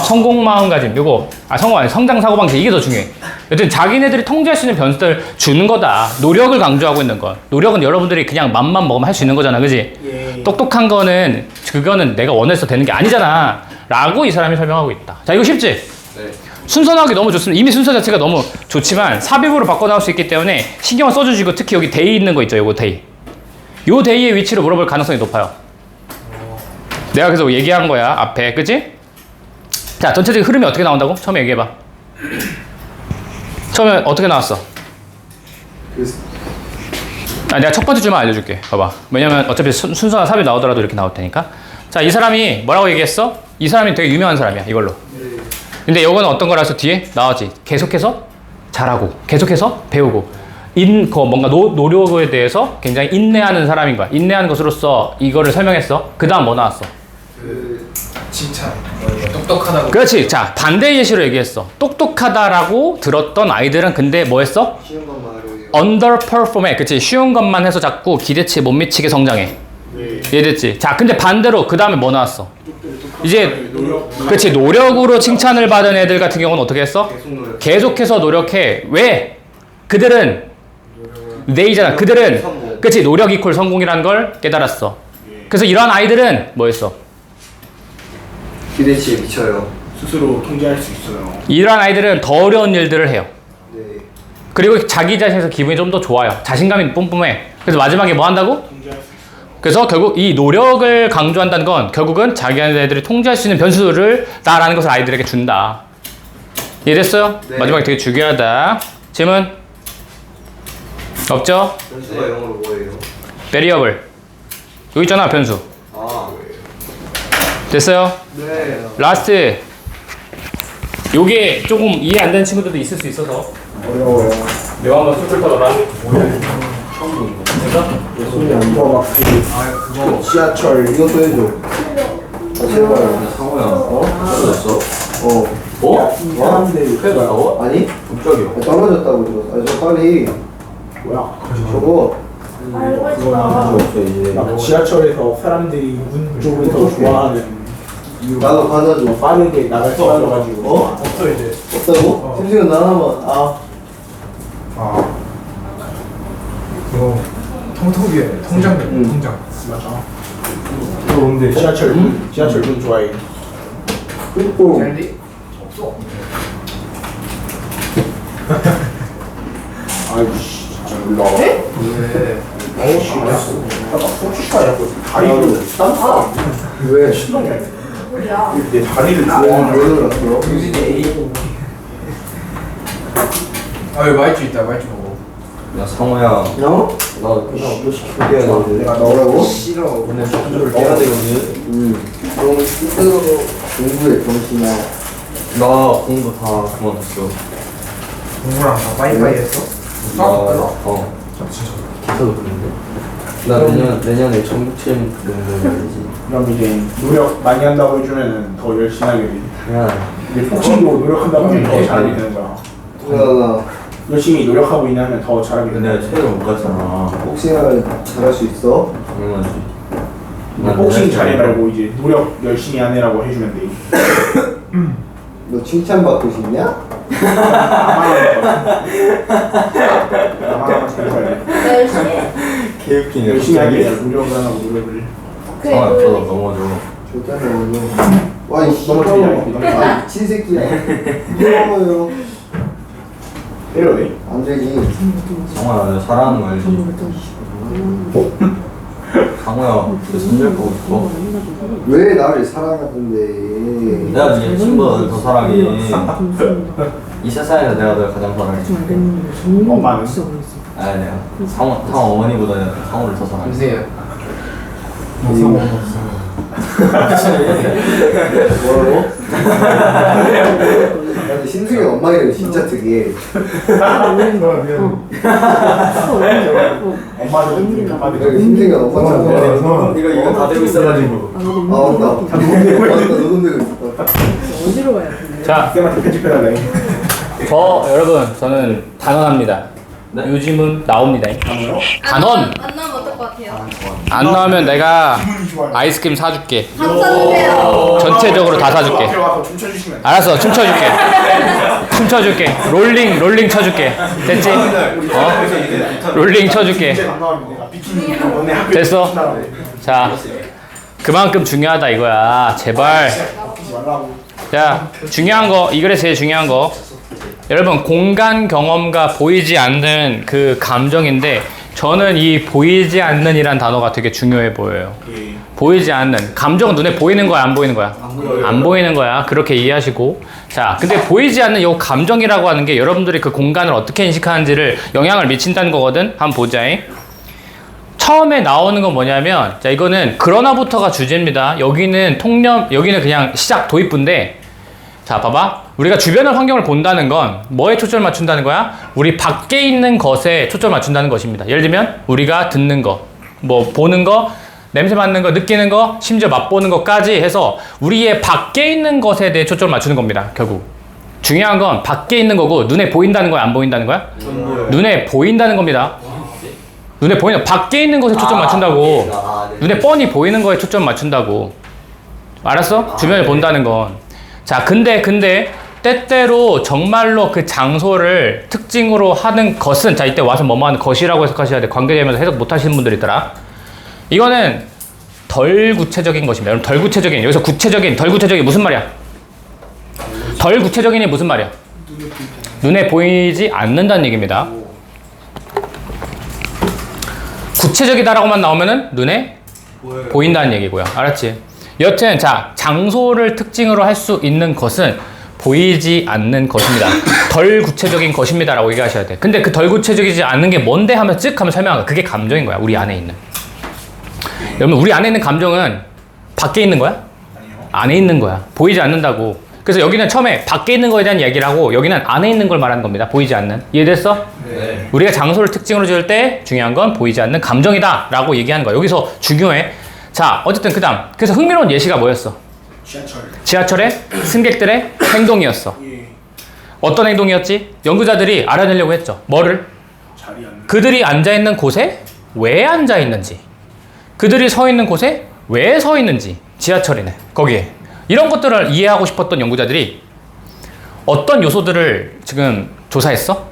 성공 마음가짐 요거 성공 아니 성장 사고 방식 이게 더 중요해. 여튼 자기네들이 통제할 수 있는 변수들 주는 거다. 노력을 강조하고 있는 거. 노력은 여러분들이 그냥 맘만 먹으면 할 수 있는 거잖아, 그지? 예. 똑똑한 거는 그거는 내가 원해서 되는 게 아니잖아. 라고 이 사람이 설명하고 있다. 자, 이거 쉽지? 네. 순서 나오기 너무 좋습니다. 이미 순서 자체가 너무 좋지만 삽입으로 바꿔 나올 수 있기 때문에 신경을 써주시고 특히 여기 데이 있는 거 있죠, 요거 데이. 요 데이의 위치를 물어볼 가능성이 높아요. 내가 그래서 얘기한 거야 앞에, 그치? 자, 전체적인 흐름이 어떻게 나온다고? 처음에 얘기해봐. 처음에 어떻게 나왔어? 내가 첫 번째 줄만 알려줄게. 봐봐. 왜냐면 어차피 순서나 삽입 나오더라도 이렇게 나올 테니까. 자, 이 사람이 뭐라고 얘기했어? 이 사람이 되게 유명한 사람이야, 이걸로. 근데 요거는 어떤 거라서 뒤에 나왔지. 계속해서 잘하고, 계속해서 배우고, 뭔가 노력에 대해서 굉장히 인내하는 사람인 거야. 인내하는 것으로서 이거를 설명했어. 그 다음 뭐 나왔어? 칭찬. 똑똑하다고. 그렇지. 자, 반대 예시로 얘기했어. 똑똑하다라고 들었던 아이들은 근데 뭐 했어? 쉬운 것만 하려고 해요. underperform해. 그치? 쉬운 것만 해서 자꾸 기대치에 못 미치게 성장해. 이해됐지? 자, 근데 반대로 그 다음에 뭐 나왔어? 이제 그치, 노력으로 칭찬을 받은 애들 같은 경우는 어떻게 했어? 계속해서 노력해. 왜? 그들은 they잖아. 그들은 그치, 노력 이퀄 성공이라는 걸 깨달았어. 그래서 이런 아이들은 뭐 했어? 기대치에 미쳐요. 스스로 통제할 수 있어요. 이런 아이들은 더 어려운 일들을 해요. 네. 그리고 자기 자신에서 기분이 좀 더 좋아요. 자신감이 뿜뿜해. 그래서 마지막에 뭐 한다고? 통제할 수 있어요. 그래서 결국 이 노력을 강조한다는 건 결국은 자기네들이 통제할 수 있는 변수를 나라는 것을 아이들에게 준다. 이해됐어요? 네. 마지막에 되게 중요하다. 질문? 없죠? 변수가 영어로 뭐예요? variable. 여기 있잖아, 변수. 아, 됐어요? 네. 라스트. 요게 조금 이해 안 되는 친구들도 있을 수 있어서 어려워요. 내가 한번 쑥을 떠봐라. 이거 막 그 지하철 이것도 해줘. 제발. 상호야. 떨어졌어? 사람들이 아니? 갑자기요. 떨어졌다고 들었어. 아니 저 빨리. 뭐야? 저거. 막 지하철에서 사람들이 문 쪽을 더 좋아하는 이유가 나도 과자 줘. 빠르게 나갈 줄 알아가지고. 없어 이제. 없다고? 심지어 나 하나만. 이거 통통이에 통장 통장. 맞아. 그런데 지하철 문 좋아해. 그리고 젤리 없어. 아이씨 진짜 놀라워. 왜? 어우씨 알았어. 나 소주파라고 다리를 딴다. 왜? 신동이 내 다리를 왜 그랬어? 아 여기 마이쮸 있다. 마이쮸 먹어. 야, 상호야. 어? 너 시키게 해야 되는데. 내가 너라고? 싫어. 오늘 정도를 깨야 되거든. 그럼 스스로 공부해, 정신아. 나 공부 다 그만뒀어. 공부랑 다 빠이빠이 했어? 진짜. 기사도 그랬는데. 나 내년에 전국체험 공부해야지. 그럼 이제 노력 많이 한다고 해주면은 더 열심히 하게 돼. 이제 복싱도 노력한다고 하면 더 잘하게 되는 거야. 야, 열심히 노력하고 있냐면 더 잘하게 되는 거야. 체력을 못 갔잖아. 복싱을 잘할 수 있어? 당연하지. 복싱 잘해 말고 이제 노력 열심히 하느라고 해주면 돼. 너 칭찬받고 싶냐? 나만 잘해야 돼. 열심히 해. 개웃기네. 열심히 하게 돼. 노력을 하고 노력을. 그래, 아, 노력해. 넘어져. 좋다네, 오늘. 와, 이 넘어지냐? 아, 미친 새끼야. 넘어요. 때려 돼. 안 되지. 상호야, 내가 잘하는 거 알지? 상호야, 너 손절 보고 싶어? 왜 나를 사랑하던데? 내가 네 친구보다 더 사랑해. 이 세상에서 내가 널 가장 사랑해. 엄마는? 아, 내가 상호 어머니보다 상호를 더 사랑해. 근데 뭐라고? 근데 신승이 엄마 이름이 진짜 특이해. 엄마들 신승이 엄마처럼. 이거 다 들고 있어가지고. 아, 맞다. 너도 들고 있어. 어디로 가야 되나요? 자, 그때만 편집해달래. 여러분, 저는 단언합니다. 요즘은 나옵니다. 단언! 안 나오면 어떨 것 같아요? 안 나오면 내가 아이스크림 사줄게. 감사드려요. 전체적으로 다 앞에 사줄게. 와서 춤춰주시면 알았어, 춤춰줄게. 춤춰줄게. 롤링 쳐줄게. 됐지? 롤링 쳐줄게. 이제 반가워하면 내가 비키니 입고 너네 학교 됐어? 자, 그만큼 중요하다 이거야. 제발. 바뀌지 말라고. 자, 중요한 거, 이 글에 제일 중요한 거. 여러분, 공간 경험과 보이지 않는 그 감정인데, 저는 이 보이지 않는이란 단어가 되게 중요해 보여요. 보이지 않는. 감정은 눈에 보이는 거야, 안 보이는 거야? 안 보이는 거야. 그렇게 이해하시고. 자, 근데 보이지 않는 이 감정이라고 하는 게 여러분들이 그 공간을 어떻게 인식하는지를 영향을 미친다는 거거든? 한번 보자. 처음에 나오는 건 뭐냐면, 자, 이거는 그러나부터가 주제입니다. 여기는 여기는 그냥 시작 도입부인데, 자, 봐봐. 우리가 주변의 환경을 본다는 건 뭐에 초점을 맞춘다는 거야? 우리 밖에 있는 것에 초점을 맞춘다는 것입니다. 예를 들면 우리가 듣는 거, 뭐 보는 거, 냄새 맡는 거, 느끼는 거, 심지어 맛보는 것까지 해서 우리의 밖에 있는 것에 대해 초점을 맞추는 겁니다. 결국. 중요한 건 밖에 있는 거고 눈에 보인다는 거야 안 보인다는 거야? 눈에 보인다는 겁니다. 눈에 보이는 밖에 있는 것에 초점 맞춘다고. 눈에 뻔히 보이는 거에 초점 맞춘다고. 알았어? 주변을 본다는 건. 자, 근데 때때로 정말로 그 장소를 특징으로 하는 것은, 자, 이때 와서 뭐뭐 하는 것이라고 해석하셔야 돼. 관계되면서 해석 못 하시는 분들 있더라. 이거는 덜 구체적인 것입니다. 여러분, 덜 구체적인, 여기서 구체적인, 덜 구체적인 무슨 말이야? 덜 구체적인이 무슨 말이야? 눈에 보이지 않는다는 얘기입니다. 구체적이다라고만 나오면은 눈에 보인다는 얘기고요. 알았지? 여튼 자, 장소를 특징으로 할 수 있는 것은 보이지 않는 것입니다. 덜 구체적인 것입니다 라고 얘기하셔야 돼. 근데 그 덜 구체적이지 않는 게 뭔데 하면 쓱 하면 설명한 거야. 그게 감정인 거야. 우리 안에 있는. 여러분, 우리 안에 있는 감정은 밖에 있는 거야? 안에 있는 거야. 보이지 않는다고. 그래서 여기는 처음에 밖에 있는 거에 대한 얘기를 하고, 여기는 안에 있는 걸 말하는 겁니다. 보이지 않는. 이해됐어? 네. 우리가 장소를 특징으로 지을 때 중요한 건 보이지 않는 감정이다 라고 얘기하는 거야. 여기서 중요해. 자, 어쨌든 그 다음. 그래서 흥미로운 예시가 뭐였어? 지하철의 승객들의 행동이었어. 어떤 행동이었지? 연구자들이 알아내려고 했죠. 뭐를? 그들이 앉아있는 곳에 왜 앉아있는지, 그들이 서있는 곳에 왜 서있는지. 지하철이네. 거기에. 이런 것들을 이해하고 싶었던 연구자들이 어떤 요소들을 지금 조사했어?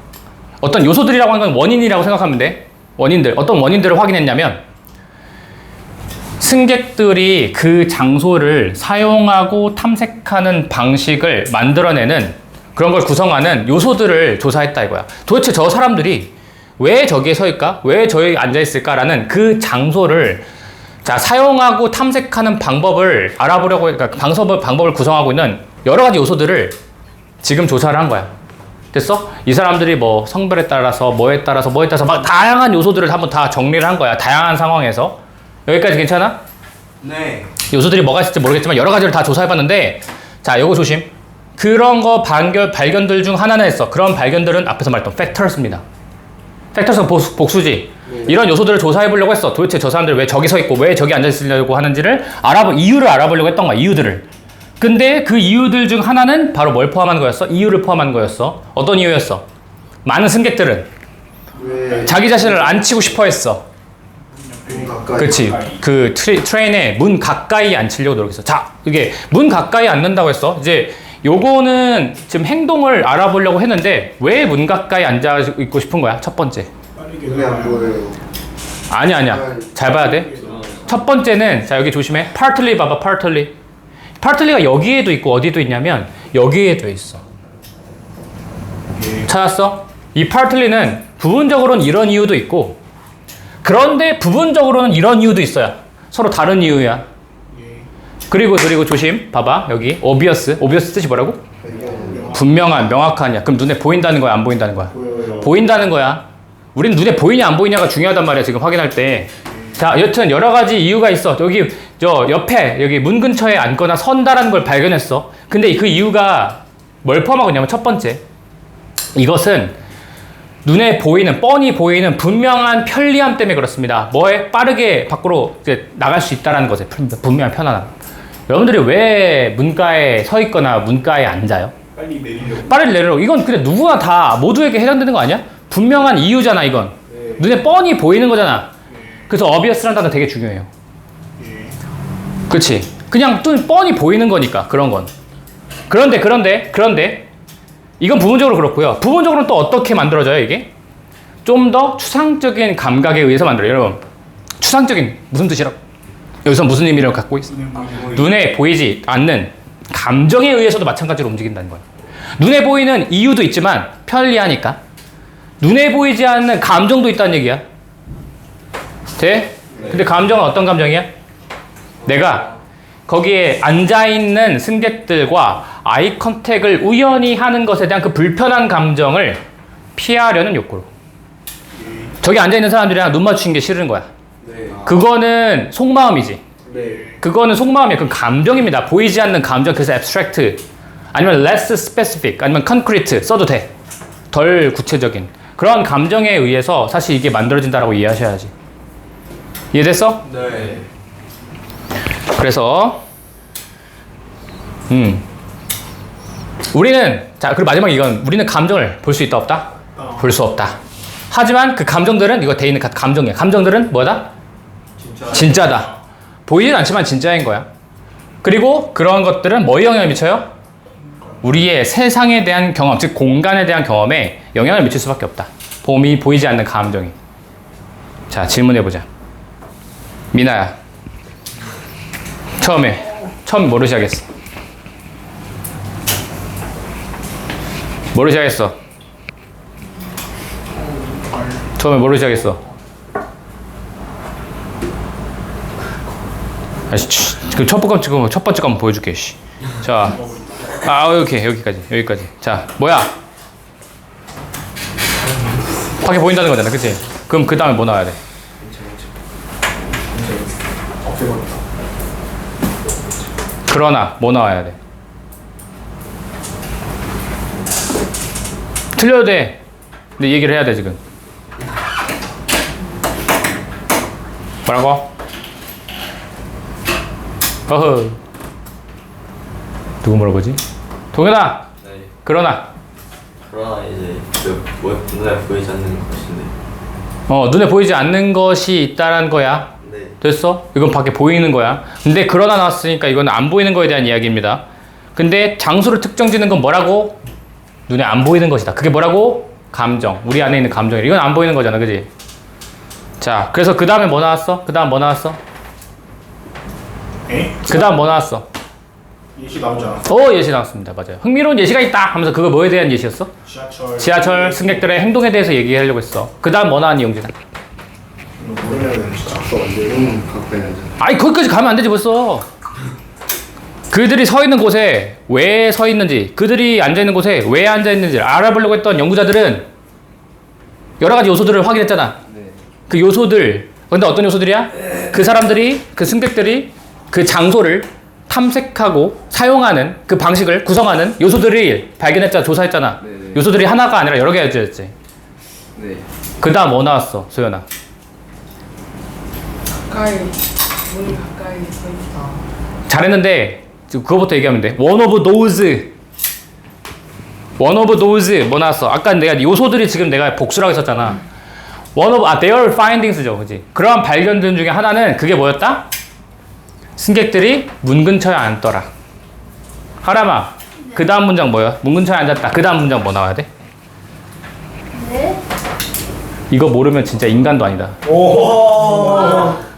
어떤 요소들이라고 하는 건 원인이라고 생각하면 돼. 원인들. 어떤 원인들을 확인했냐면, 승객들이 그 장소를 사용하고 탐색하는 방식을 만들어내는, 그런 걸 구성하는 요소들을 조사했다 이거야. 도대체 저 사람들이 왜 저기에 서 있을까? 왜 저기 앉아 있을까라는 그 장소를, 자, 사용하고 탐색하는 방법을 알아보려고, 그러니까 방법을 구성하고 있는 여러 가지 요소들을 지금 조사를 한 거야. 됐어? 이 사람들이 뭐 성별에 따라서 뭐에 따라서 막 다양한 요소들을 한번 다 정리를 한 거야. 다양한 상황에서. 여기까지 괜찮아? 네. 요소들이 뭐가 있을지 모르겠지만 여러 가지를 다 조사해봤는데, 자, 요거 조심. 그런 거 발견들 중 하나는 했어. 그런 발견들은 앞에서 말했던 팩터스입니다. 팩터스는 복수지. 이런 요소들을 조사해보려고 했어. 도대체 저 사람들 왜 저기 서 있고 왜 저기 앉아있으려고 하는지를 이유를 알아보려고 했던 거야. 이유들을. 근데 그 이유들 중 하나는 바로 뭘 포함한 거였어? 이유를 포함한 거였어. 어떤 이유였어? 많은 승객들은 자기 자신을 안 치고 싶어 했어. 그렇지. 그 트레인에 문 가까이 앉히려고 노력했어. 자, 이게 문 가까이 앉는다고 했어. 이제 요거는 지금 행동을 알아보려고 했는데 왜 문 가까이 앉아 있고 싶은 거야? 첫 번째. 눈에 안 보여요. 아니야. 잘 봐야 돼. 첫 번째는, 자, 여기 조심해. partly 봐봐. partly가 여기에도 있고 어디도 있냐면 여기에도 있어. 찾았어? 이 partly는 부분적으로는 이런 이유도 있고, 그런데 부분적으로는 이런 이유도 있어요. 서로 다른 이유야. 그리고 조심. 봐봐. 여기 obvious 뜻이 뭐라고? 분명한, 명확한이야. 그럼 눈에 보인다는 거야, 안 보인다는 거야? 보인다는 거야. 우리는 눈에 보이냐 안 보이냐가 중요하단 말이야, 지금 확인할 때. 자, 여튼 여러 가지 이유가 있어. 여기 저 옆에 여기 문 근처에 앉거나 선다라는 걸 발견했어. 근데 그 이유가 뭘 포함하고 있냐면, 첫 번째, 이것은 눈에 보이는, 뻔히 보이는 분명한 편리함 때문에 그렇습니다. 뭐에? 빠르게 밖으로 이제 나갈 수 있다는 것에 분명한 편안함. 여러분들이 왜 문가에 서 있거나 문가에 앉아요? 빨리 내리려고. 이건 근데 누구나 다 모두에게 해당되는 거 아니야? 분명한 이유잖아, 이건. 눈에 뻔히 보이는 거잖아. 그래서 obvious라는 단어 되게 중요해요. 그렇지? 그냥 또 뻔히 보이는 거니까, 그런 건. 그런데 이건 부분적으로 그렇고요. 부분적으로는 또 어떻게 만들어져요, 이게? 좀 더 추상적인 감각에 의해서 만들어요. 여러분, 추상적인 무슨 뜻이라고? 여기서 무슨 의미를 갖고 있어? 눈에 보이지 않는 감정에 의해서도 마찬가지로 움직인다는 거예요. 눈에 보이는 이유도 있지만 편리하니까 눈에 보이지 않는 감정도 있다는 얘기야. 돼? 근데 감정은 어떤 감정이야? 내가 거기에 앉아있는 승객들과 아이 컨택을 우연히 하는 것에 대한 그 불편한 감정을 피하려는 욕구로. 저기 앉아있는 사람들이랑 눈 맞추는 게 싫은 거야. 그거는 속마음이지. 그거는 속마음이야. 그건 감정입니다. 보이지 않는 감정. 그래서 abstract 아니면 less specific 아니면 concrete 써도 돼. 덜 구체적인 그런 감정에 의해서 사실 이게 만들어진다라고 이해하셔야지. 이해됐어? 네. 그래서 우리는 자, 그리고 마지막 이건 우리는 감정을 볼 수 있다 없다? 볼 수 없다. 하지만 그 감정들은 이거 돼 있는 감정이야. 감정들은 뭐다? 진짜다. 보이진 않지만 진짜인 거야. 그리고 그런 것들은 뭐에 영향을 미쳐요? 우리의 세상에 대한 경험, 즉 공간에 대한 경험에 영향을 미칠 수밖에 없다. 보이지 않는 감정이. 자, 질문해보자. 미나야. 처음 뭐로 시작했어? 뭐로 시작했어? 처음에 뭐로 시작했어? 아씨, 그 첫 번째 거 한번 보여줄게. 씨. 자, 여기까지. 자, 뭐야? 밖에 보인다는 거잖아, 그치? 그럼 그 다음에 뭐 나와야 돼? 그러나 뭐 나와야 돼? 틀려도 돼. 근데 얘기를 해야 돼 지금. 뭐라고? 어허. 누구 물어보지? 동현아. 네. 그러나 이제 눈에 보이지 않는 것인데. 눈에 보이지 않는 것이 있다란 거야. 네. 됐어? 이건 밖에 보이는 거야. 근데 그러나 나왔으니까 이건 안 보이는 거에 대한 이야기입니다. 근데 장소를 특정짓는 건 뭐라고? 눈에 안 보이는 것이다. 그게 뭐라고? 감정. 우리 안에 있는 감정이야. 이건 안 보이는 거잖아, 그지? 자, 그래서 그 다음에 뭐 나왔어? 그 다음 뭐 나왔어? 그 다음 뭐 나왔어? 예시 나오지 않았어? 예시 나왔습니다. 맞아요. 흥미로운 예시가 있다 하면서 그거 뭐에 대한 예시였어? 지하철 승객들의 행동에 대해서 얘기하려고 했어. 그 다음 뭐 나왔니, 용진아? 모르면 진짜 악수 안 돼. 갖고 해야지. 아니, 거기까지 가면 안 되지 벌써. 그들이 서 있는 곳에 왜 서 있는지, 그들이 앉아 있는 곳에 왜 앉아 있는지를 알아보려고 했던 연구자들은 여러 가지 요소들을 확인했잖아. 네. 그 요소들, 근데 어떤 요소들이야? 그 사람들이, 그 승객들이 그 장소를 탐색하고 사용하는 그 방식을 구성하는 요소들이 발견했잖아, 조사했잖아. 네네. 요소들이 하나가 아니라 여러 개였지. 네. 그 다음 뭐 나왔어, 소연아? 문이 가까이 서 있다. 잘했는데 그거부터 얘기하면 돼. One of those 뭐 나왔어? 아까 내가 요소들이 지금 내가 복수라고 했었잖아. their findings죠, 그지? 그러한 발견들 중에 하나는 그게 뭐였다? 승객들이 문 근처에 앉더라. 하람아, 그 다음 문장 뭐야? 문 근처에 앉았다. 그 다음 문장 뭐 나와야 돼? 네? 이거 모르면 진짜 인간도 아니다.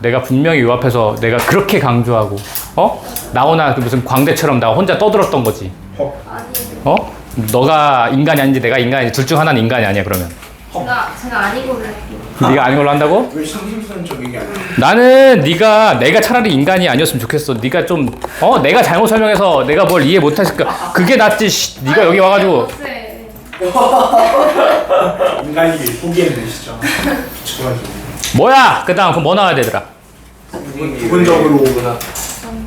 내가 분명히 요 앞에서 내가 그렇게 강조하고, 나오나 무슨 광대처럼 나 혼자 떠들었던 거지. 아니, 너가 인간이 아닌지 내가 인간이 둘 중 하나는 인간이 아니야, 그러면. 제가 아니고 그래. 네가 아닌 걸로 한다고? 왜 상심성적 얘기 안 해? 나는 내가 차라리 인간이 아니었으면 좋겠어. 네가 좀 내가 잘못 설명해서 내가 뭘 이해 못 했을까? 그게 낫지. 네가 여기 와가지고 네. 인간이 포기했네 진짜. 미쳐가지고. 뭐야? 그다음 그럼 뭐 나와야 되더라? 부분적으로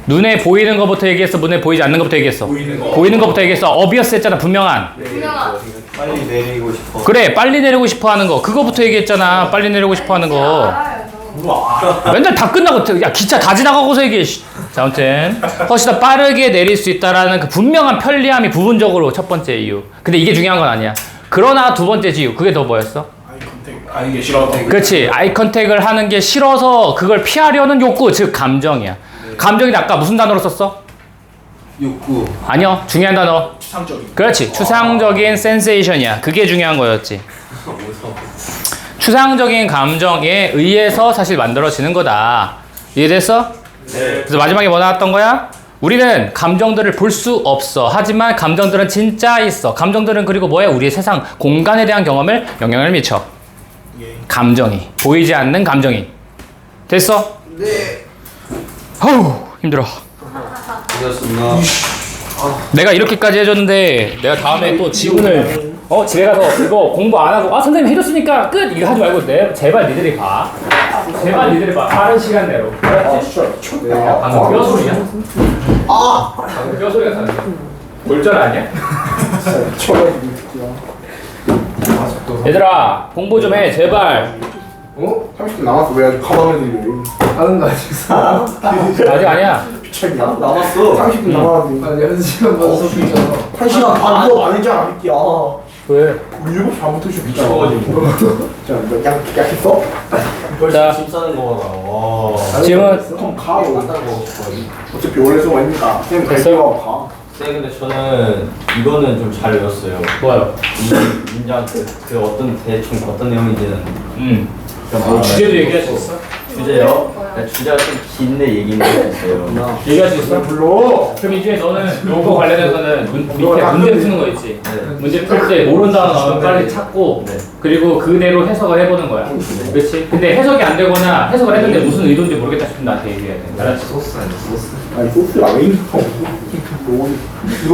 눈에 보이는 것부터 얘기했어. 눈에 보이지 않는 것부터 얘기했어. 보이는 거. 것부터 얘기했어. 어비어스 했잖아, 분명한. 분명한. 빨리 내리고 싶어. 그래, 빨리 내리고 싶어 하는 거. 그거부터 얘기했잖아. 빨리 내리고 싶어 하는 거. 알아요, 저. 맨날 다 끝나고 야 기차 다 지나가고서 얘기해. 자, 아무튼 훨씬 더 빠르게 내릴 수 있다라는 그 분명한 편리함이 부분적으로 첫 번째 이유. 근데 이게 중요한 건 아니야. 그러나 두 번째 이유. 그게 더 뭐였어? 아이 컨택 아니 게 싫어. 그렇지. 아이 컨택을 하는 게 싫어서 그걸 피하려는 욕구, 즉 감정이야. 감정이 아까 무슨 단어로 썼어? 욕구. 아니요, 중요한 단어. 추상적인. 그렇지. 추상적인 센세이션이야. 그게 중요한 거였지. 무서워. 추상적인 감정에 의해서 사실 만들어지는 거다. 이해됐어? 네. 그래서 마지막에 뭐 나왔던 거야? 우리는 감정들을 볼 수 없어. 하지만 감정들은 진짜 있어. 감정들은 그리고 뭐야? 우리의 세상, 공간에 대한 경험을 영향을 미쳐. 예. 감정이. 보이지 않는 감정이. 됐어? 네. 어우, 힘들어. 이겼습니다. 내가 이렇게까지 해줬는데 내가 다음에 또 지훈을 집에 가서 이거 공부 안 하고 선생님 해줬으니까 끝! 이거 하지 말고 제발 니들이 봐. 제발 니들이 봐. 빠른 시간대로. 알았지? 방금 뼈 소리야? 방금 뼈 소리가 나는데. 골절 아니야? 얘들아 공부 좀 해 제발. 30분 남았어. 왜 아직 가방을 들려? 하는 거 아니야? 아직 아니야. 미쳤냐? 남았어. 30분 남았는데. 아, 내가 지금 벌써 비잖아. 1시간 반 수업 안 했잖아, 미끼야. 왜? 우리 7시 반부터 시작했잖아. 미쳐가지고. 자, 너 약했어? 자, 침 싸는 거 봐라. 와. 질문. 그럼 가. 고 어차피 원래 수업 아니니까. 쌤 갈게요. 가. 쌤 근데 저는 이거는 좀 잘 외웠어요. 좋아요. 이 문장 그 어떤 대충 어떤 내용인지는 뭐 주제도 얘기할 수 있어? 주제요? 네, 주제가 좀 긴데 얘기는 했어요. 얘기할 수 있어? 불러. 그럼 이제 너는 요거 관련해서는 밑에 문제 푸는 거 있지? 네. 문제 풀 때 모르는 단어 나오면 빨리 찾고 네. 그리고 그대로 해석을 해보는 거야. 그렇지? 근데 해석이 안 되거나 해석을 했는데 무슨 의도인지 모르겠다 싶으면 나한테 얘기해야 돼. 알았지? 아니, 소스가 왜 있어?